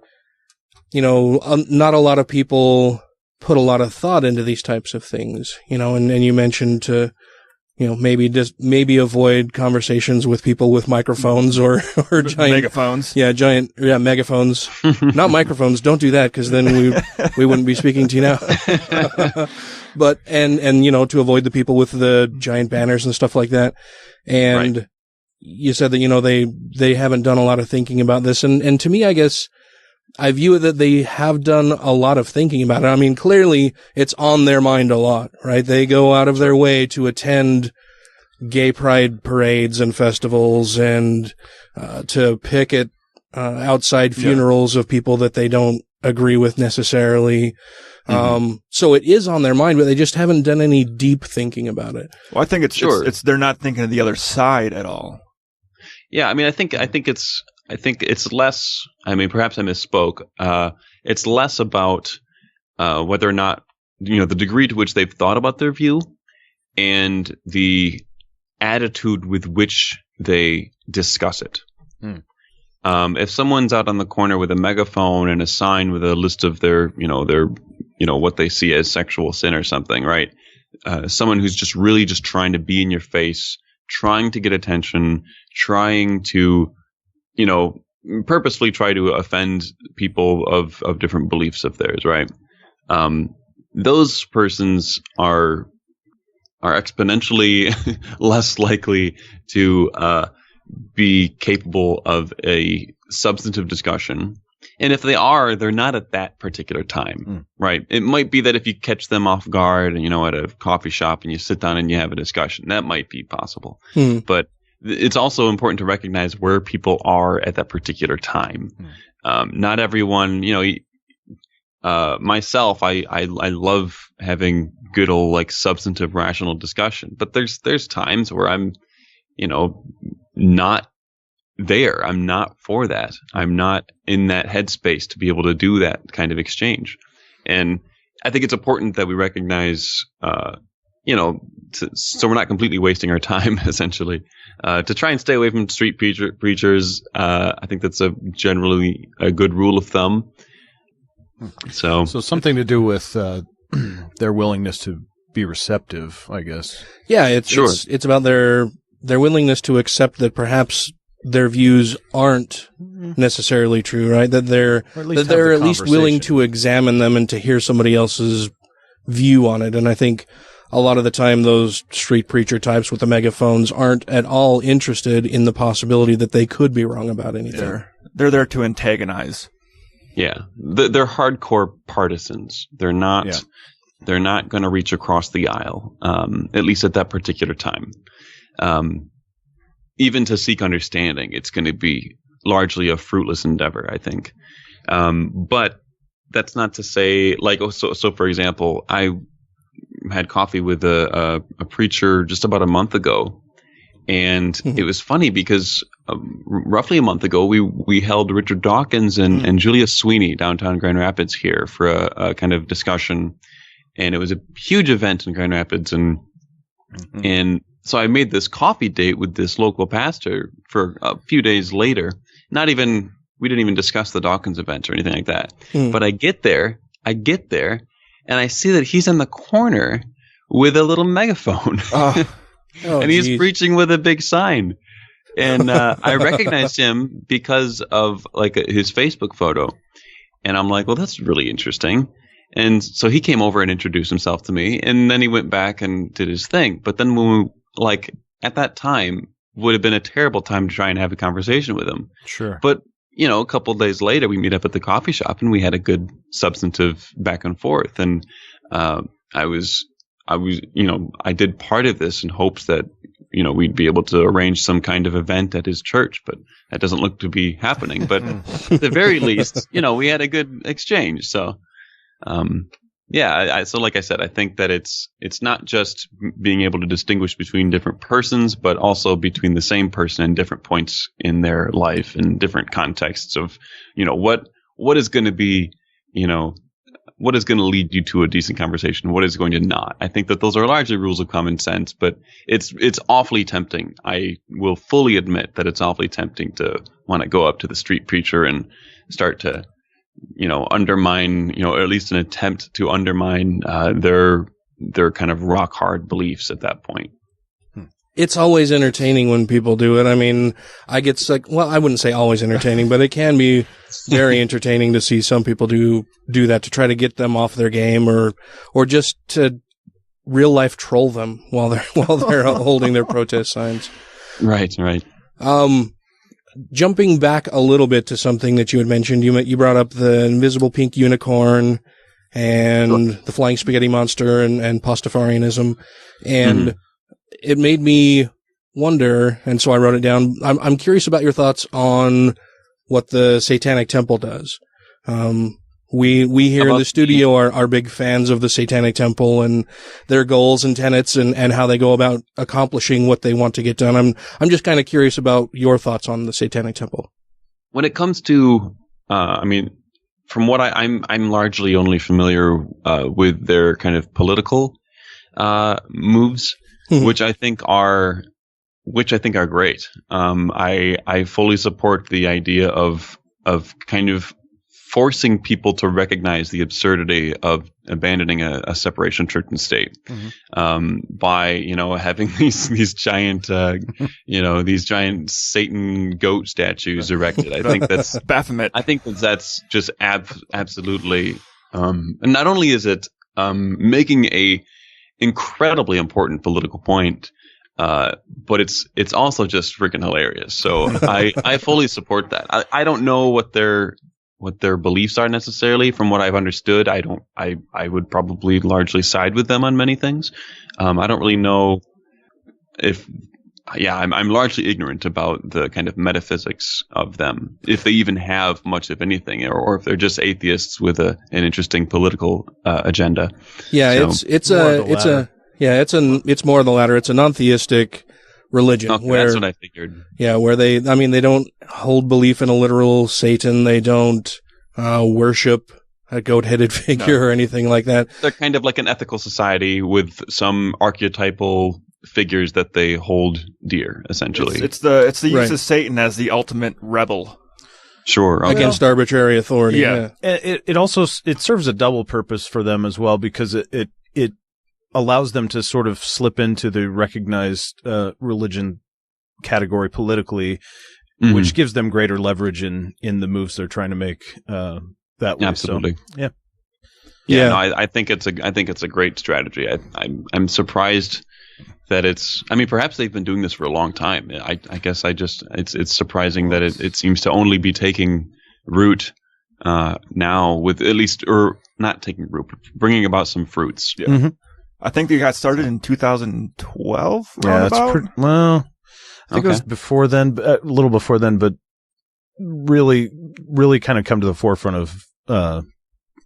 not a lot of people put a lot of thought into these types of things, and you mentioned to, maybe avoid conversations with people with microphones or giant megaphones. Yeah, megaphones. Not microphones. Don't do that, because then we wouldn't be speaking to you now. But and to avoid the people with the giant banners and stuff like that. And right. You said that they haven't done a lot of thinking about this, and to me, I guess I view it that they have done a lot of thinking about it. I mean, clearly it's on their mind a lot, right? They go out of their way to attend gay pride parades and festivals, and to picket outside funerals of people that they don't agree with necessarily. Mm-hmm. So it is on their mind, but they just haven't done any deep thinking about it. Well, I think it's they're not thinking of the other side at all. Yeah, I mean, I think it's less, I mean, perhaps I misspoke. It's less about whether or not, the degree to which they've thought about their view, and the attitude with which they discuss it. If someone's out on the corner with a megaphone and a sign with a list of their what they see as sexual sin or something, right? Someone who's just really just trying to be in your face, trying to get attention, trying to, purposefully try to offend people of different beliefs of theirs, right? Those persons are exponentially less likely to be capable of a substantive discussion. And if they are, they're not at that particular time, right? It might be that if you catch them off guard and, at a coffee shop and you sit down and you have a discussion, that might be possible. But it's also important to recognize where people are at that particular time. Not everyone, myself, I love having good old substantive rational discussion, but there's times where I'm, not there. I'm not for that. I'm not in that headspace to be able to do that kind of exchange. And I think it's important that we recognize, so we're not completely wasting our time, essentially, to try and stay away from street preachers. I think that's generally a good rule of thumb. So something to do with their willingness to be receptive, I guess. Yeah, it's about their willingness to accept that perhaps their views aren't necessarily true, right? That they're at least willing to examine them and to hear somebody else's view on it. And I think a lot of the time those street preacher types with the megaphones aren't at all interested in the possibility that they could be wrong about anything. They're there to antagonize. Yeah, they're hardcore partisans. They're not. Yeah. They're not going to reach across the aisle, at least at that particular time. Even to seek understanding, it's going to be largely a fruitless endeavor, I think. But that's not to say, like, so for example, I had coffee with a preacher just about a month ago, and it was funny because roughly a month ago, we held Richard Dawkins and Julia Sweeney downtown Grand Rapids here for a kind of discussion. And it was a huge event in Grand Rapids, and so I made this coffee date with this local pastor for a few days later. We didn't even discuss the Dawkins event or anything like that. But I get there, and I see that he's in the corner with a little megaphone, and he's preaching with a big sign. And I recognized him because of like his Facebook photo, and I'm like, well, that's really interesting. And so he came over and introduced himself to me, and then he went back and did his thing. But then when at that time would have been a terrible time to try and have a conversation with him. Sure. But, a couple of days later, we meet up at the coffee shop and we had a good substantive back and forth. And I did part of this in hopes that, we'd be able to arrange some kind of event at his church, but that doesn't look to be happening. But at the very least, we had a good exchange. So. So like I said, I think that it's not just being able to distinguish between different persons, but also between the same person in different points in their life and different contexts of, what is going to be, what is going to lead you to a decent conversation? What is going to not? I think that those are largely rules of common sense, but it's awfully tempting. I will fully admit that it's awfully tempting to want to go up to the street preacher and start to undermine, or at least an attempt to undermine their kind of rock hard beliefs at that point. It's always entertaining when people do it. I mean, I get sick. Well, I wouldn't say always entertaining, but it can be very entertaining to see some people do that to try to get them off their game or just to real life troll them while they're holding their protest signs. Right. Jumping back a little bit to something that you had mentioned, you brought up the invisible pink unicorn and the flying spaghetti monster and Pastafarianism, and it made me wonder, and so I wrote it down. I'm curious about your thoughts on what the Satanic Temple does. We here in the studio are big fans of the Satanic Temple and their goals and tenets and how they go about accomplishing what they want to get done. I'm just kind of curious about your thoughts on the Satanic Temple. When it comes to, from what I'm largely only familiar with their kind of political moves, which I think are great. I fully support the idea of kind of forcing people to recognize the absurdity of abandoning a separation of church and state by having these giant these giant Satan goat statues erected. I think that's Baphomet. I think that's just absolutely and not only is it making a incredibly important political point, but it's also just freaking hilarious. So I fully support that. I don't know what their beliefs are necessarily. From what I've understood, I would probably largely side with them on many things. I don't really know I'm largely ignorant about the kind of metaphysics of them, if they even have much of anything, or if they're just atheists with an interesting political agenda. Yeah, so, it's more of the latter. It's a non-theistic religion. Okay, where, that's what I figured. Yeah, where they don't hold belief in a literal Satan. They don't worship a goat-headed figure or anything like that. They're kind of like an ethical society with some archetypal figures that they hold dear, essentially. It's the use of Satan as the ultimate rebel. Sure. Okay. Against arbitrary authority. Yeah. It also serves a double purpose for them as well, because it allows them to sort of slip into the recognized religion category politically, which gives them greater leverage in the moves they're trying to make that way. Absolutely. So, yeah. No, I think it's a great strategy. I'm surprised that perhaps they've been doing this for a long time. I guess it's surprising that it seems to only be taking root now, with at least, or not taking root, but bringing about some fruits. Yeah. Mm-hmm. I think they got started in 2012. Yeah, that's well. I think it was before then, a little before then, but really kind of come to the forefront of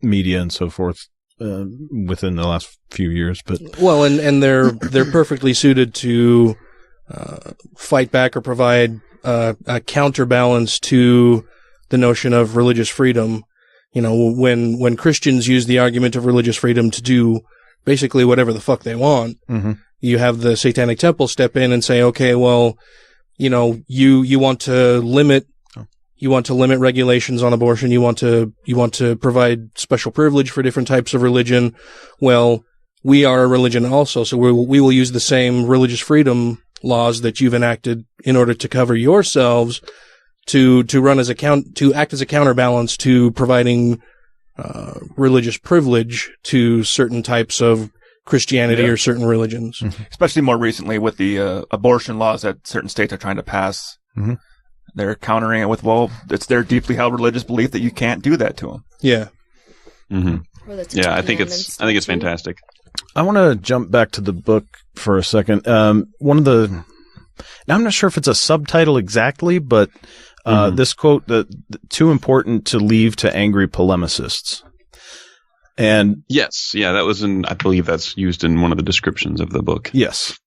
media and so forth within the last few years. But well, and they're perfectly suited to fight back or provide a counterbalance to the notion of religious freedom. You know, when Christians use the argument of religious freedom to do basically whatever the fuck they want, you have the Satanic Temple step in and say, okay, well, you know, you want to limit regulations on abortion. You want to provide special privilege for different types of religion. Well, we are a religion also, so we will use the same religious freedom laws that you've enacted in order to cover yourselves to act as a counterbalance to providing religious privilege to certain types of Christianity or certain religions. Especially more recently with the abortion laws that certain states are trying to pass. They're countering it with, well, it's their deeply held religious belief that you can't do that to them. Yeah. Yeah, I think it's fantastic. I want to jump back to the book for a second. Now I'm not sure if it's a subtitle exactly, but this quote, that too important to leave to angry polemicists. And yes, yeah, that was I believe that's used in one of the descriptions of the book. Yes.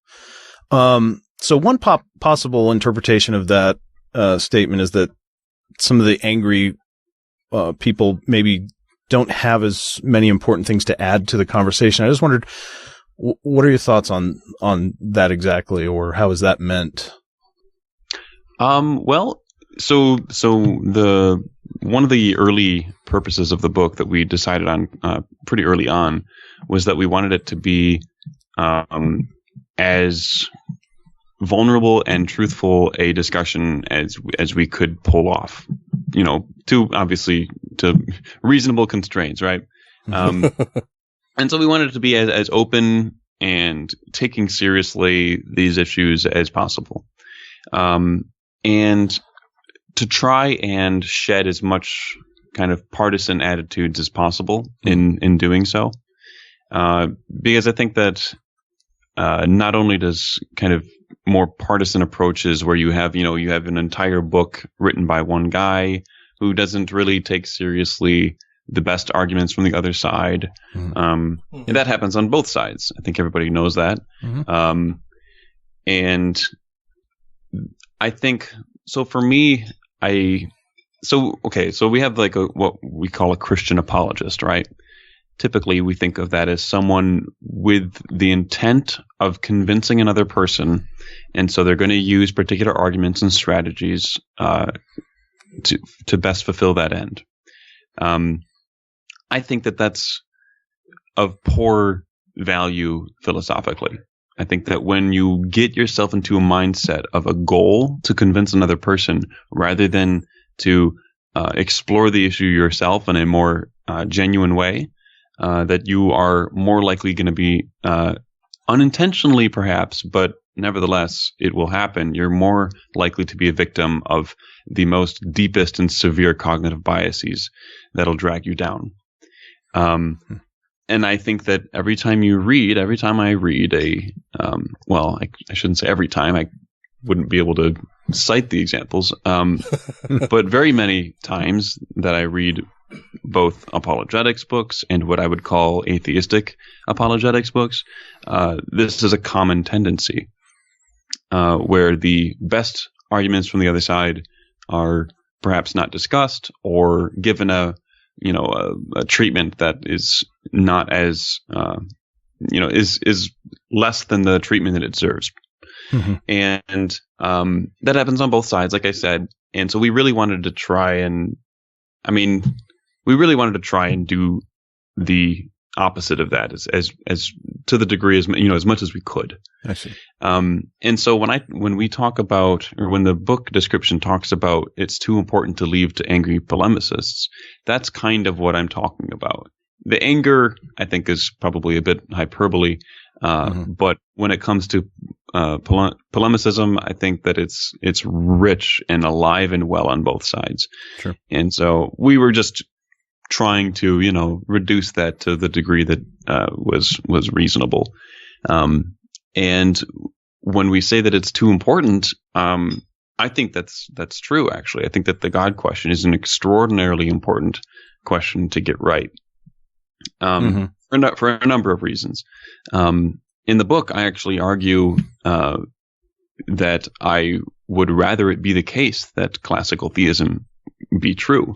So one possible interpretation of that statement is that some of the angry people maybe don't have as many important things to add to the conversation. I just wondered, what are your thoughts on that exactly, or how is that meant? Well, so the one of the early purposes of the book that we decided on pretty early on was that we wanted it to be as vulnerable and truthful a discussion as we could pull off, you know, to reasonable constraints, right? And so we wanted it to be as open and taking seriously these issues as possible, and to try and shed as much kind of partisan attitudes as possible in doing so, because I think that not only does kind of more partisan approaches where you have an entire book written by one guy who doesn't really take seriously the best arguments from the other side. And that happens on both sides. I think everybody knows that. And I think, so for me, so we have like what we call a Christian apologist, right? Typically, we think of that as someone with the intent of convincing another person, and so they're going to use particular arguments and strategies to best fulfill that end. I think that that's of poor value philosophically. I think that when you get yourself into a mindset of a goal to convince another person rather than to explore the issue yourself in a more genuine way, that you are more likely going to be unintentionally perhaps, but nevertheless it will happen. You're more likely to be a victim of the most deepest and severe cognitive biases that'll drag you down. And I think that every time I read I shouldn't say every time, I wouldn't be able to cite the examples, but very many times that I read both apologetics books and what I would call atheistic apologetics books, this is a common tendency where the best arguments from the other side are perhaps not discussed or given a treatment that is not as is less than the treatment that it deserves. And that happens on both sides, like I said. And so we really wanted to try and do the opposite of that as to the degree as much as we could. I see. And so when we talk about, or when the book description talks about it's too important to leave to angry polemicists, that's kind of what I'm talking about. The anger, I think, is probably a bit hyperbole, but when it comes to polemicism, I think that it's rich and alive and well on both sides. Sure. And so we were just trying to, reduce that to the degree that was reasonable. And when we say that it's too important, I think that's true. Actually, I think that the God question is an extraordinarily important question to get right. For a number of reasons. In the book, I actually argue that I would rather it be the case that classical theism be true,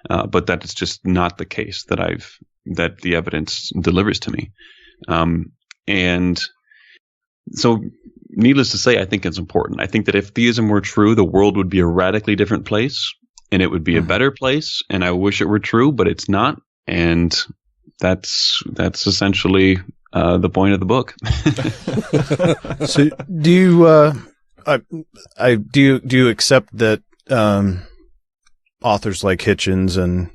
but that it's just not the case that the evidence delivers to me. And so, needless to say, I think it's important. I think that if theism were true, the world would be a radically different place, and it would be a better place. And I wish it were true, but it's not. And that's essentially the point of the book. So, do you accept that authors like Hitchens and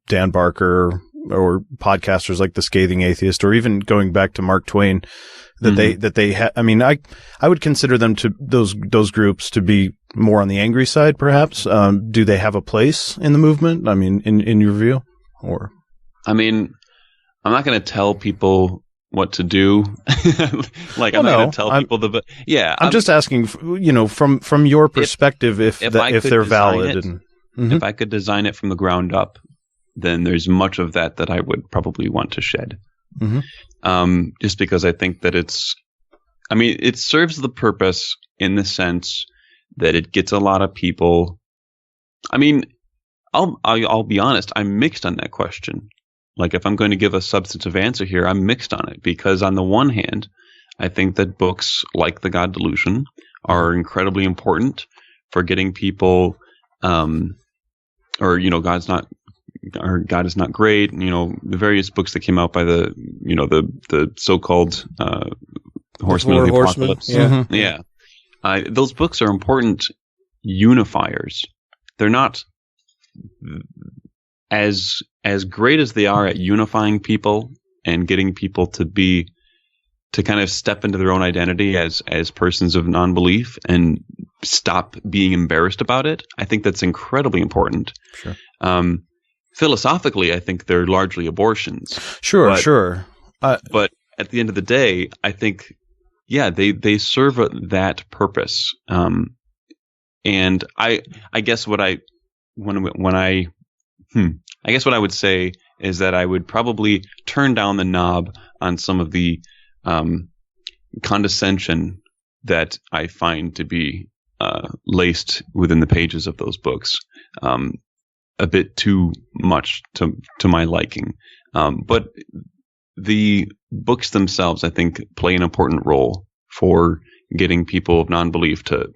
Dan Barker, or podcasters like the Scathing Atheist, or even going back to Mark Twain, that they I mean, I would consider them to those groups to be more on the angry side, perhaps. Do they have a place in the movement? I mean, in your view, or? I mean, I'm not going to tell people what to do. I'm not going to tell people yeah. I'm just asking, from your perspective, if they're valid. If I could design it from the ground up, then there's much of that I would probably want to shed. Just because I think that it serves the purpose in the sense that it gets a lot of people. I mean, I'll be honest, I'm mixed on that question. Like, if I'm going to give a substantive answer here, I'm mixed on it, because on the one hand, I think that books like the God Delusion are incredibly important for getting people, God is not great. The various books that came out by the so-called horsemen of the apocalypse. Yeah. Those books are important unifiers. They're not as great as they are at unifying people and getting people to kind of step into their own identity as persons of non-belief and stop being embarrassed about it. I think that's incredibly important. Sure. Philosophically, I think they're largely abortions. Sure. But at the end of the day, I think, they serve that purpose. And I guess what I would say is that I would probably turn down the knob on some of the condescension that I find to be laced within the pages of those books. A bit too much to my liking. But the books themselves, I think, play an important role for getting people of non-belief to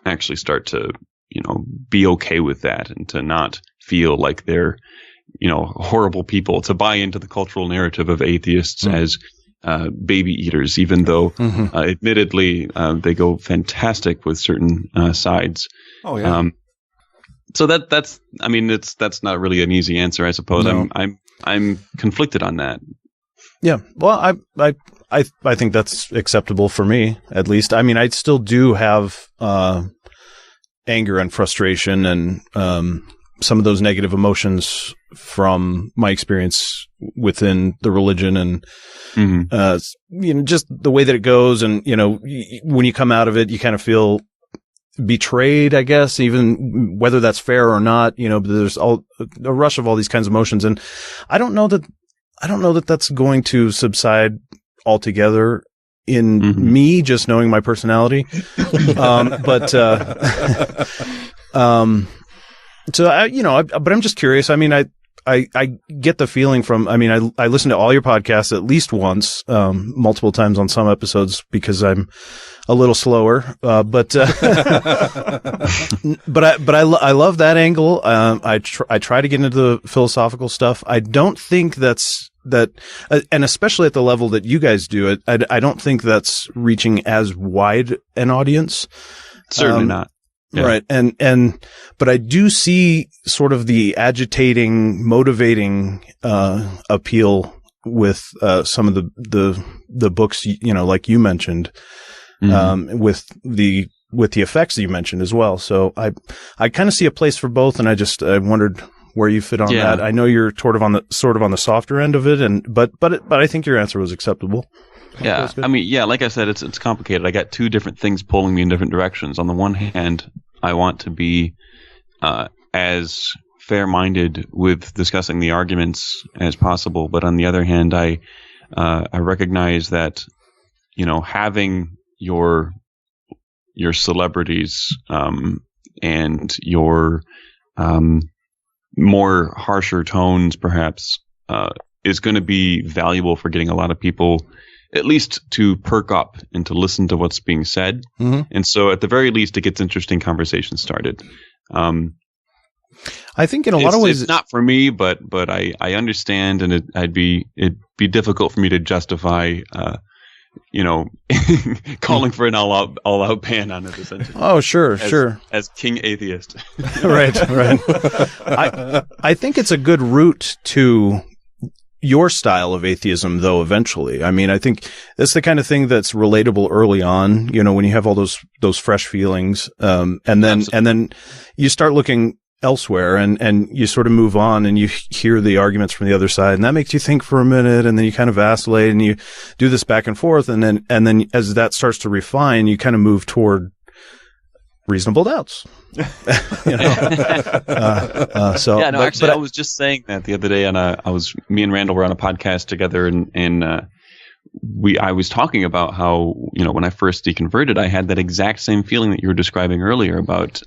actually start to, be okay with that and to not feel like they're, horrible people, to buy into the cultural narrative of atheists as baby eaters, even though admittedly they go fantastic with certain sides. Oh yeah. So that's not really an easy answer, I suppose. No. I'm conflicted on that. Yeah. Well, I think that's acceptable for me, at least. I mean, I still do have anger and frustration and some of those negative emotions from my experience within the religion and just the way that it goes, and when you come out of it, you kind of feel betrayed, I guess, even whether that's fair or not. There's a rush of all these kinds of emotions, and I don't know that that's going to subside altogether in me, just knowing my personality. But I'm just curious. I mean, I get the feeling from, I listen to all your podcasts at least once, multiple times on some episodes, because I'm a little slower. But I love that angle. I try to get into the philosophical stuff. I don't think that, and especially at the level that you guys do it, I don't think that's reaching as wide an audience. Certainly not. Yeah. Right. But I do see sort of the agitating, motivating, appeal with, some of the books, like you mentioned, with the effects that you mentioned as well. So I kind of see a place for both. And I wondered where you fit on that. I know you're sort of on the softer end of it, but I think your answer was acceptable. Yeah, I mean, like I said, it's complicated. I got two different things pulling me in different directions. On the one hand, I want to be as fair-minded with discussing the arguments as possible, but on the other hand, I recognize that, having your celebrities and your more harsher tones, perhaps, is going to be valuable for getting a lot of people at least to perk up and to listen to what's being said. Mm-hmm. And so at the very least, it gets interesting conversations started. I think in a lot of ways, it's not for me, but I understand, and it'd be difficult for me to justify, calling for an all out ban on it, essentially. Oh, sure. As King Atheist. Right. I think it's a good route to your style of atheism, though, eventually. I mean, I think that's the kind of thing that's relatable early on, when you have all those fresh feelings, and then you start looking elsewhere and you sort of move on and you hear the arguments from the other side, and that makes you think for a minute, and then you kind of vacillate and you do this back and forth, and then as that starts to refine, you kind of move toward reasonable doubts. I was just saying that the other day, and me and Randall were on a podcast together, and I was talking about how, when I first deconverted, I had that exact same feeling that you were describing earlier about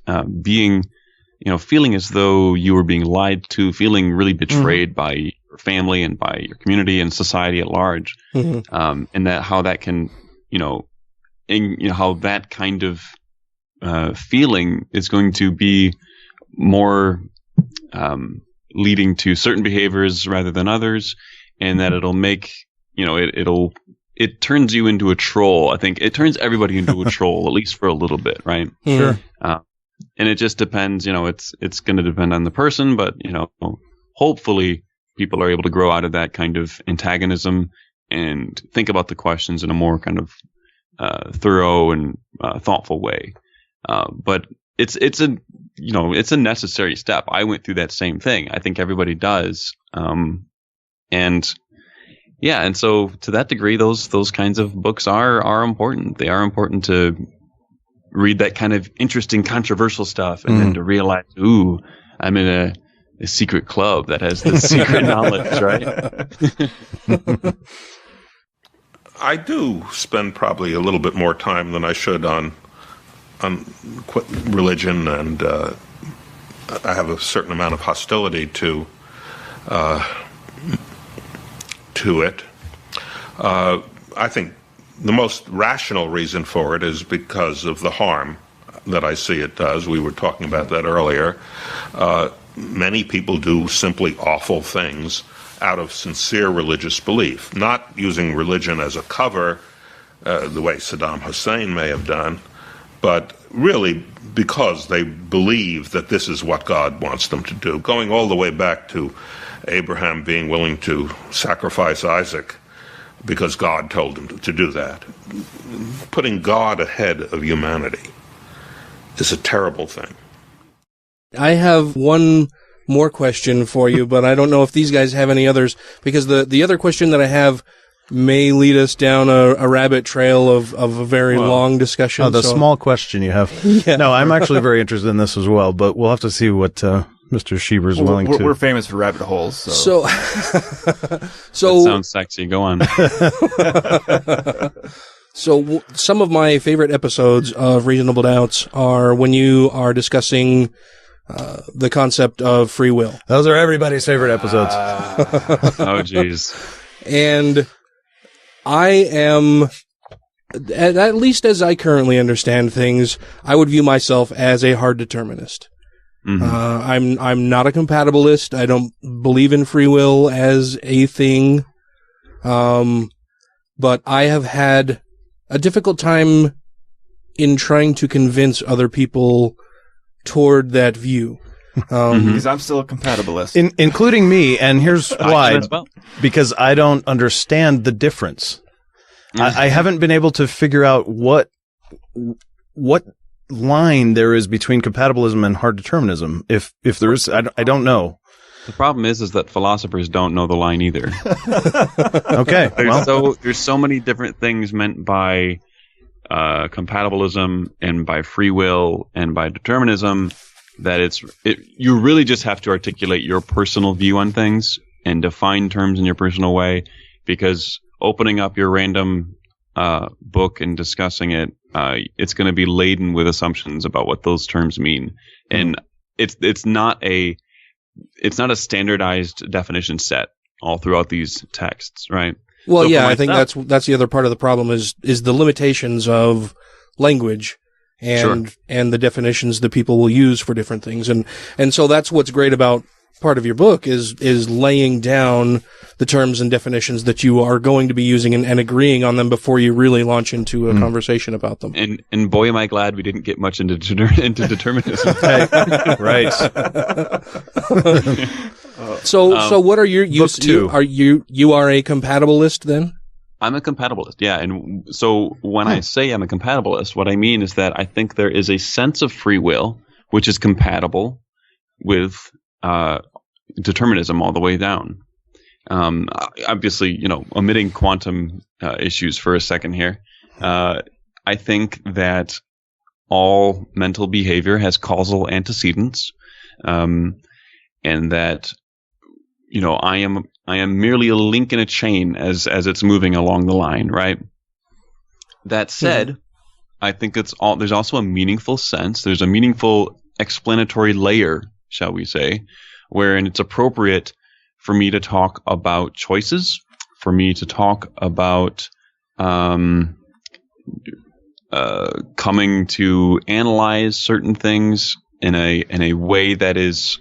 feeling as though you were being lied to, feeling really betrayed by your family and by your community and society at large, and that how that can, how that kind of feeling is going to be more leading to certain behaviors rather than others, and that it'll make, it turns you into a troll. I think it turns everybody into a troll, at least for a little bit, right? Sure. And it just depends, it's going to depend on the person, but, hopefully people are able to grow out of that kind of antagonism and think about the questions in a more kind of thorough and thoughtful way. But it's a necessary step. I went through that same thing. I think everybody does. And so to that degree, those kinds of books are important. They are important to read that kind of interesting, controversial stuff, and then to realize, ooh, I'm in a secret club that has this secret knowledge, right? I do spend probably a little bit more time than I should on religion, and I have a certain amount of hostility to it. I think the most rational reason for it is because of the harm that I see it does. We were talking about that earlier. Many people do simply awful things out of sincere religious belief, not using religion as a cover, the way Saddam Hussein may have done, but really because they believe that this is what God wants them to do, going all the way back to Abraham being willing to sacrifice Isaac because God told him to do that. Putting God ahead of humanity is a terrible thing. I have one more question for you, but I don't know if these guys have any others, because the other question that I have may lead us down a rabbit trail of a very long discussion. Oh, the small question you have. Yeah. No, I'm actually very interested in this as well, but we'll have to see what Mr. Schieber is willing to. We're famous for rabbit holes. So That sounds sexy. Go on. So some of my favorite episodes of Reasonable Doubts are when you are discussing the concept of free will. Those are everybody's favorite episodes. Oh, jeez. And I am, at least as I currently understand things, I would view myself as a hard determinist. Mm-hmm. I'm not a compatibilist. I don't believe in free will as a thing. But I have had a difficult time in trying to convince other people toward that view. Because I'm still a compatibilist. Including me, and here's why. Because I don't understand the difference. I haven't been able to figure out what line there is between compatibilism and hard determinism. If there is, I don't know. The problem is that philosophers don't know the line either. Okay. There's so many different things meant by compatibilism and by free will and by determinism that you really just have to articulate your personal view on things and define terms in your personal way, because opening up your random book and discussing it, it's going to be laden with assumptions about what those terms mean, and it's not a standardized definition set all throughout these texts, right? Well, so I think that's the other part of the problem is the limitations of language and the definitions that people will use for different things, and so that's what's great about part of your book is laying down the terms and definitions that you are going to be using and agreeing on them before you really launch into a conversation about them. And boy, am I glad we didn't get much into determinism. Right. So what are your you are a compatibilist then? I'm a compatibilist, yeah. And so when I say I'm a compatibilist, what I mean is that I think there is a sense of free will which is compatible with determinism all the way down. Obviously, omitting quantum issues for a second here, I think that all mental behavior has causal antecedents, and that I am merely a link in a chain as it's moving along the line, right? That said, I think there's also a meaningful sense. There's a meaningful explanatory layer, shall we say, wherein it's appropriate for me to talk about choices, for me to talk about coming to analyze certain things in a way that is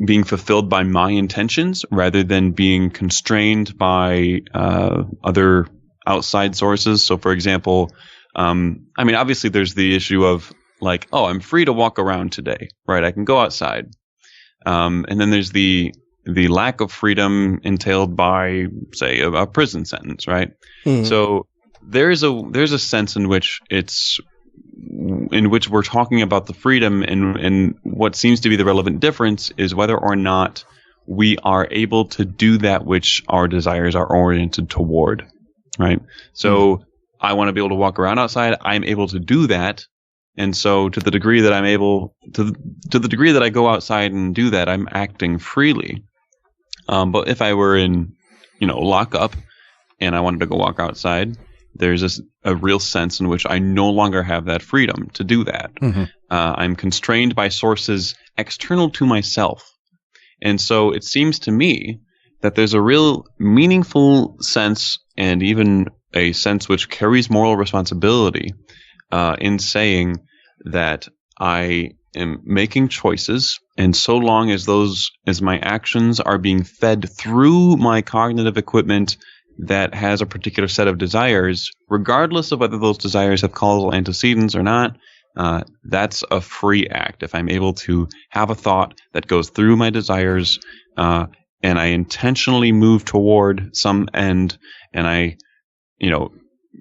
being fulfilled by my intentions rather than being constrained by other outside sources. So, for example, obviously there's the issue of like, oh, I'm free to walk around today, right? I can go outside. And then there's the lack of freedom entailed by, say, a prison sentence, right? Mm-hmm. So there's a sense in which we're talking about the freedom, and what seems to be the relevant difference is whether or not we are able to do that which our desires are oriented toward, right? So I want to be able to walk around outside. I'm able to do that. And so to the degree that I'm able to the degree that I go outside and do that, I'm acting freely. But if I were in, lockup and I wanted to go walk outside, there's a real sense in which I no longer have that freedom to do that. Mm-hmm. I'm constrained by sources external to myself. And so it seems to me that there's a real meaningful sense, and even a sense which carries moral responsibility, in saying that I am making choices, and so long as my actions are being fed through my cognitive equipment that has a particular set of desires, regardless of whether those desires have causal antecedents or not, that's a free act. If I'm able to have a thought that goes through my desires, and I intentionally move toward some end, and I,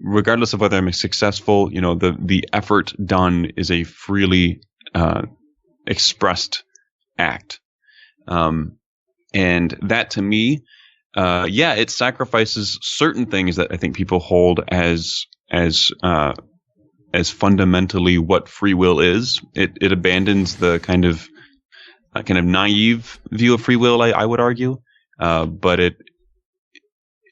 regardless of whether I'm successful, the effort done is a freely expressed act. And that to me, it sacrifices certain things that I think people hold as fundamentally what free will is. It abandons the kind of naive view of free will, I would argue, but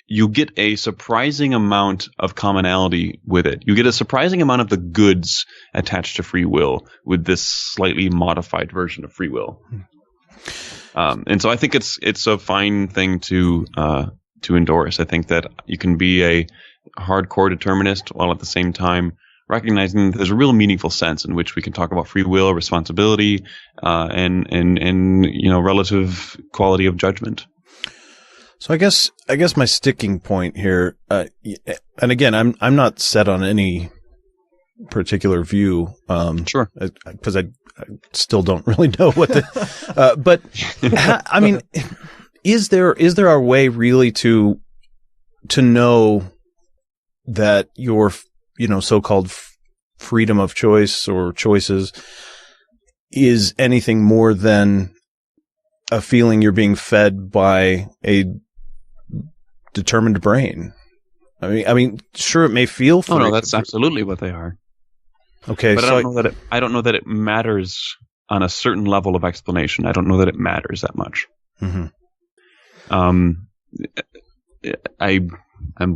you get a surprising amount of commonality with it. You get a surprising amount of the goods attached to free will with this slightly modified version of free will. And so I think it's a fine thing to endorse. I think that you can be a hardcore determinist while at the same time recognizing that there's a real meaningful sense in which we can talk about free will, responsibility, and relative quality of judgment. So I guess my sticking point here, and again, I'm not set on any particular view. Sure. Because I still don't really know what but is there a way really to know that your, so-called freedom of choice or choices is anything more than a feeling you're being fed by a determined brain. I mean, sure, it may feel free. Oh, no, that's absolutely what they are. Okay, but so I don't know that it matters on a certain level of explanation. I don't know that it matters that much. Mm-hmm. I'm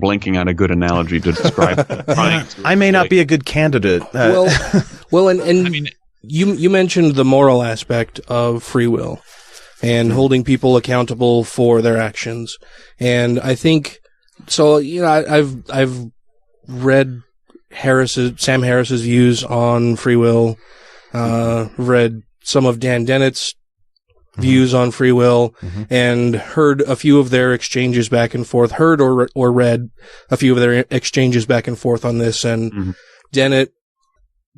blanking on a good analogy to describe. I may not be a good candidate. Well, and I mean, you mentioned the moral aspect of free will and holding people accountable for their actions, and I think so. You know, I've read Sam Harris's views on free will, read some of Dan Dennett's views on free will, and heard a few of their exchanges back and forth, heard or read a few of their exchanges back and forth on this, and Dennett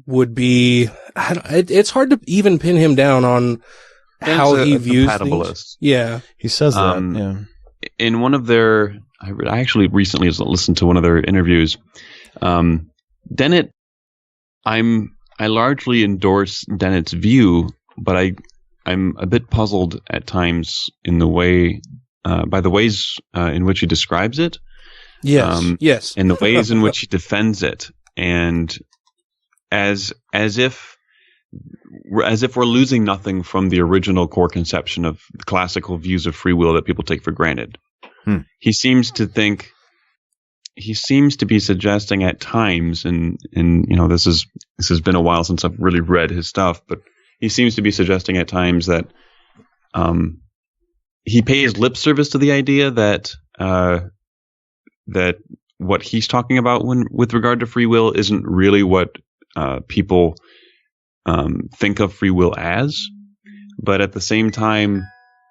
would be, it's hard to even pin him down on how he views things. Yeah. He says that, In one of their, I actually recently listened to one of their interviews. Dennett, I largely endorse Dennett's view, but I'm a bit puzzled at times in the way, by the ways in which he describes it. Yes. Yes. And the ways in which he defends it, and as if we're losing nothing from the original core conception of the classical views of free will that people take for granted. He seems to be suggesting at times, and you know, this has been a while since I've really read his stuff, but he seems to be suggesting at times that he pays lip service to the idea that that what he's talking about with regard to free will isn't really what people think of free will as, but at the same time,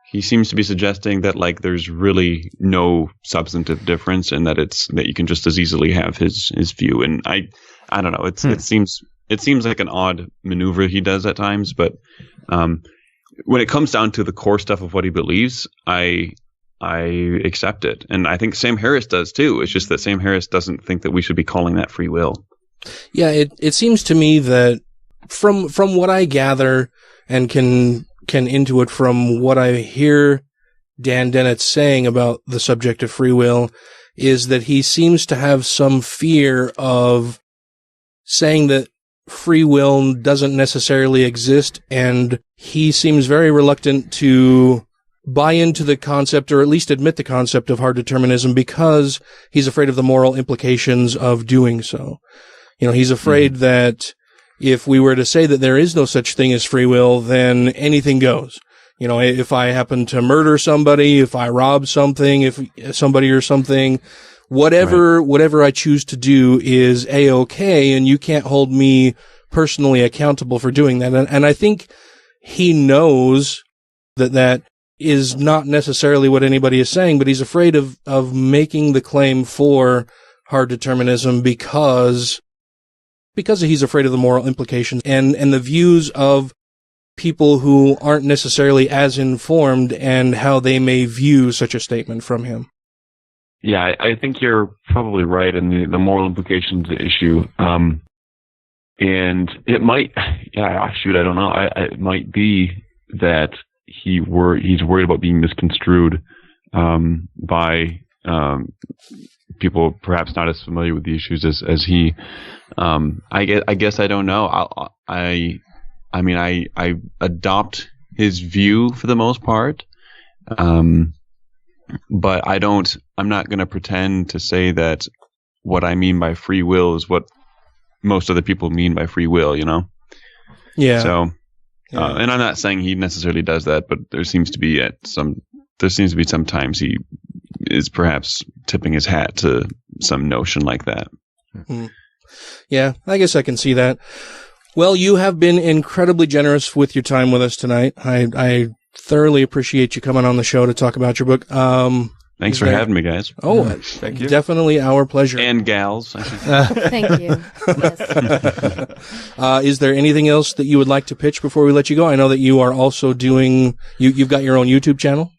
he seems to be suggesting that like there's really no substantive difference, and that you can just as easily have his view. And I don't know. It seems like an odd maneuver he does at times, but when it comes down to the core stuff of what he believes, I accept it, and I think Sam Harris does too. It's just that Sam Harris doesn't think that we should be calling that free will. Yeah, it seems to me that from what I gather and can intuit from what I hear Dan Dennett saying about the subject of free will is that he seems to have some fear of saying that free will doesn't necessarily exist, and he seems very reluctant to buy into the concept, or at least admit the concept of hard determinism, because he's afraid of the moral implications of doing so. You know, he's afraid that if we were to say that there is no such thing as free will, then anything goes. You know, if I happen to murder somebody, if I rob something, if somebody or something, whatever I choose to do is A-okay, and you can't hold me personally accountable for doing that. And I think he knows that is not necessarily what anybody is saying, but he's afraid of making the claim for hard determinism because he's afraid of the moral implications and the views of people who aren't necessarily as informed and how they may view such a statement from him. Yeah, I think you're probably right in the moral implications issue. And it might, I don't know. It might be that he's worried about being misconstrued by people perhaps not as familiar with the issues as he. I guess I don't know. I mean, I adopt his view for the most part, but I'm not going to pretend to say that what I mean by free will is what most other people mean by free will, you know? Yeah. So, and I'm not saying he necessarily does that, but there seems to be sometimes he is perhaps tipping his hat to some notion like that. Yeah, I guess I can see that. Well, you have been incredibly generous with your time with us tonight. I thoroughly appreciate you coming on the show to talk about your book. Thanks for having me, guys. Oh, thank you. Definitely our pleasure. And gals. Thank you. Yes. Is there anything else that you would like to pitch before we let you go? I know that you are also doing, you've got your own YouTube channel.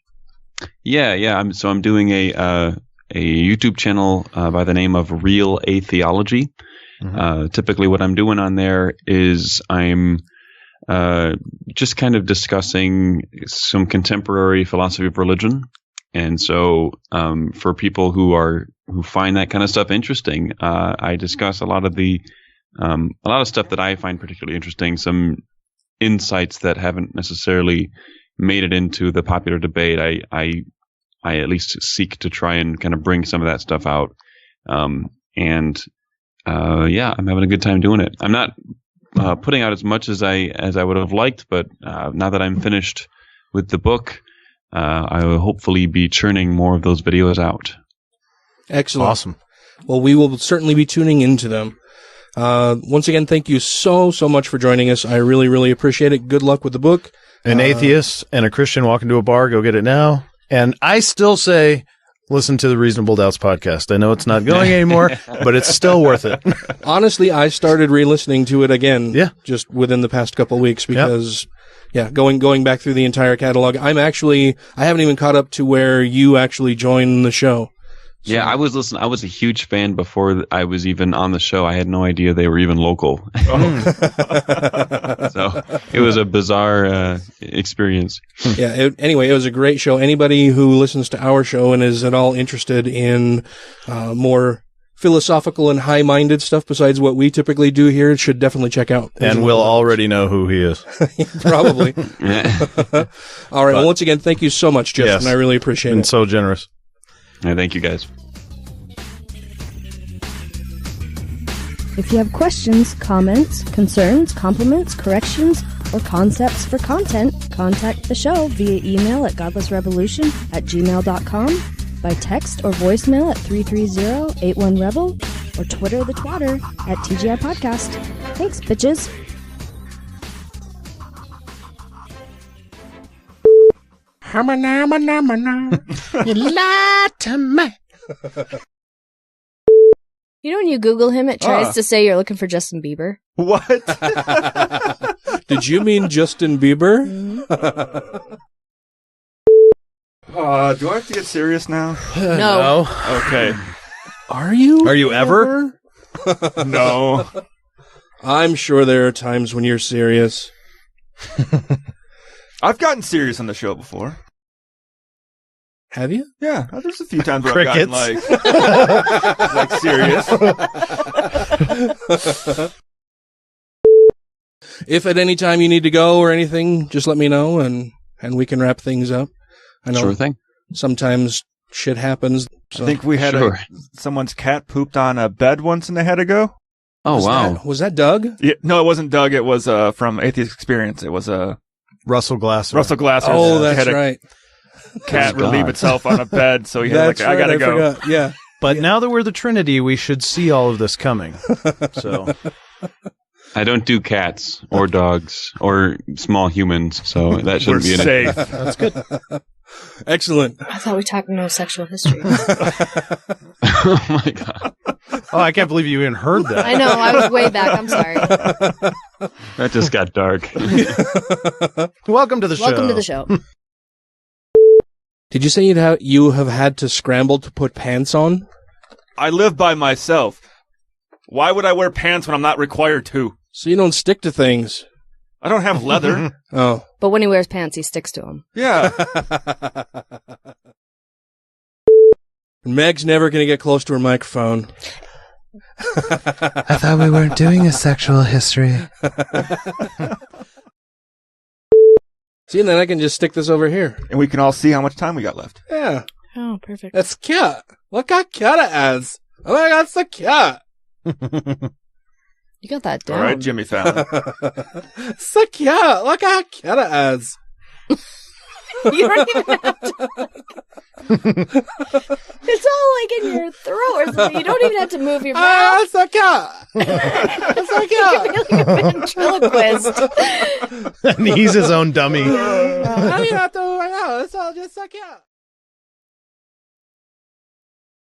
Yeah. I'm doing a YouTube channel by the name of Real Atheology. Typically what I'm doing on there is I'm just kind of discussing some contemporary philosophy of religion. And so, for people who find that kind of stuff interesting, I discuss a lot of stuff that I find particularly interesting, some insights that haven't necessarily made it into the popular debate. I at least seek to try and kind of bring some of that stuff out. I'm having a good time doing it. I'm not putting out as much as I would have liked, but now that I'm finished with the book, I will hopefully be churning more of those videos out. Excellent. Awesome. Well, we will certainly be tuning into them. Once again, thank you so much for joining us. I really, really appreciate it. Good luck with the book. An atheist and a Christian walk into a bar, go get it now. And I still say, listen to the Reasonable Doubts podcast. I know it's not going anymore, but it's still worth it. Honestly, I started re-listening to it again just within the past couple of weeks because, going back through the entire catalog. I haven't even caught up to where you actually joined the show. So. Yeah, I was listening. I was a huge fan before I was even on the show. I had no idea they were even local. So it was a bizarre experience. Anyway, it was a great show. Anybody who listens to our show and is at all interested in more philosophical and high-minded stuff besides what we typically do here should definitely check out. And we'll already know who he is. Probably. All right. Well, once again, thank you so much, Justin. Yes. I really appreciate it. And so generous. Yeah, thank you, guys. If you have questions, comments, concerns, compliments, corrections, or concepts for content, contact the show via email at godlessrebelution@gmail.com, by text or voicemail at 330-81-REBEL, or Twitter the twatter at TGI Podcast. Thanks, bitches. You lied to me. You know when you Google him, it tries to say you're looking for Justin Bieber? What? Did you mean Justin Bieber? Do I have to get serious now? No. Okay. Are you? Are you ever? No. I'm sure there are times when you're serious. I've gotten serious on the show before. Have you? Yeah, there's a few times where Crickets. I've gotten like serious. If at any time you need to go or anything, just let me know and we can wrap things up. I know Sure thing. sometimes shit happens. So. I think we had someone's cat pooped on a bed once and they had to go. Oh, wow. Was that Doug? Yeah, no, it wasn't Doug. It was from Atheist Experience. It was Russell Glasser. Russell Glasser. Oh, that's right. Cat relieve itself on a bed, so he had I gotta go. Forgot. Yeah. But now that we're the Trinity, we should see all of this coming. So I don't do cats or dogs or small humans, so that shouldn't be safe. That's good. I Excellent. thought we talked no sexual history. Oh my god! Oh, I can't believe you even heard that. I know, I was way back. I'm sorry. That just got dark. Welcome to the show. Welcome to the show. Did you say you have had to scramble to put pants on? I live by myself. Why would I wear pants when I'm not required to? So you don't stick to things. I don't have leather. Oh. But when he wears pants, he sticks to them. Yeah. Meg's never going to get close to her microphone. I thought we weren't doing a sexual history. See, and then I can just stick this over here. And we can all see how much time we got left. Yeah. Oh, perfect. That's cute. Look how cute it is. Oh my god, it's so cute. You got that down. All right, Jimmy Fallon. So cute. Look how cute it is. You don't even have to. It's all like in your throat or something. You don't even have to move your mouth. Oh, it's so cute. It's so cute. You're like a ventriloquist. And he's his own dummy. I don't have to. It's all just so cute.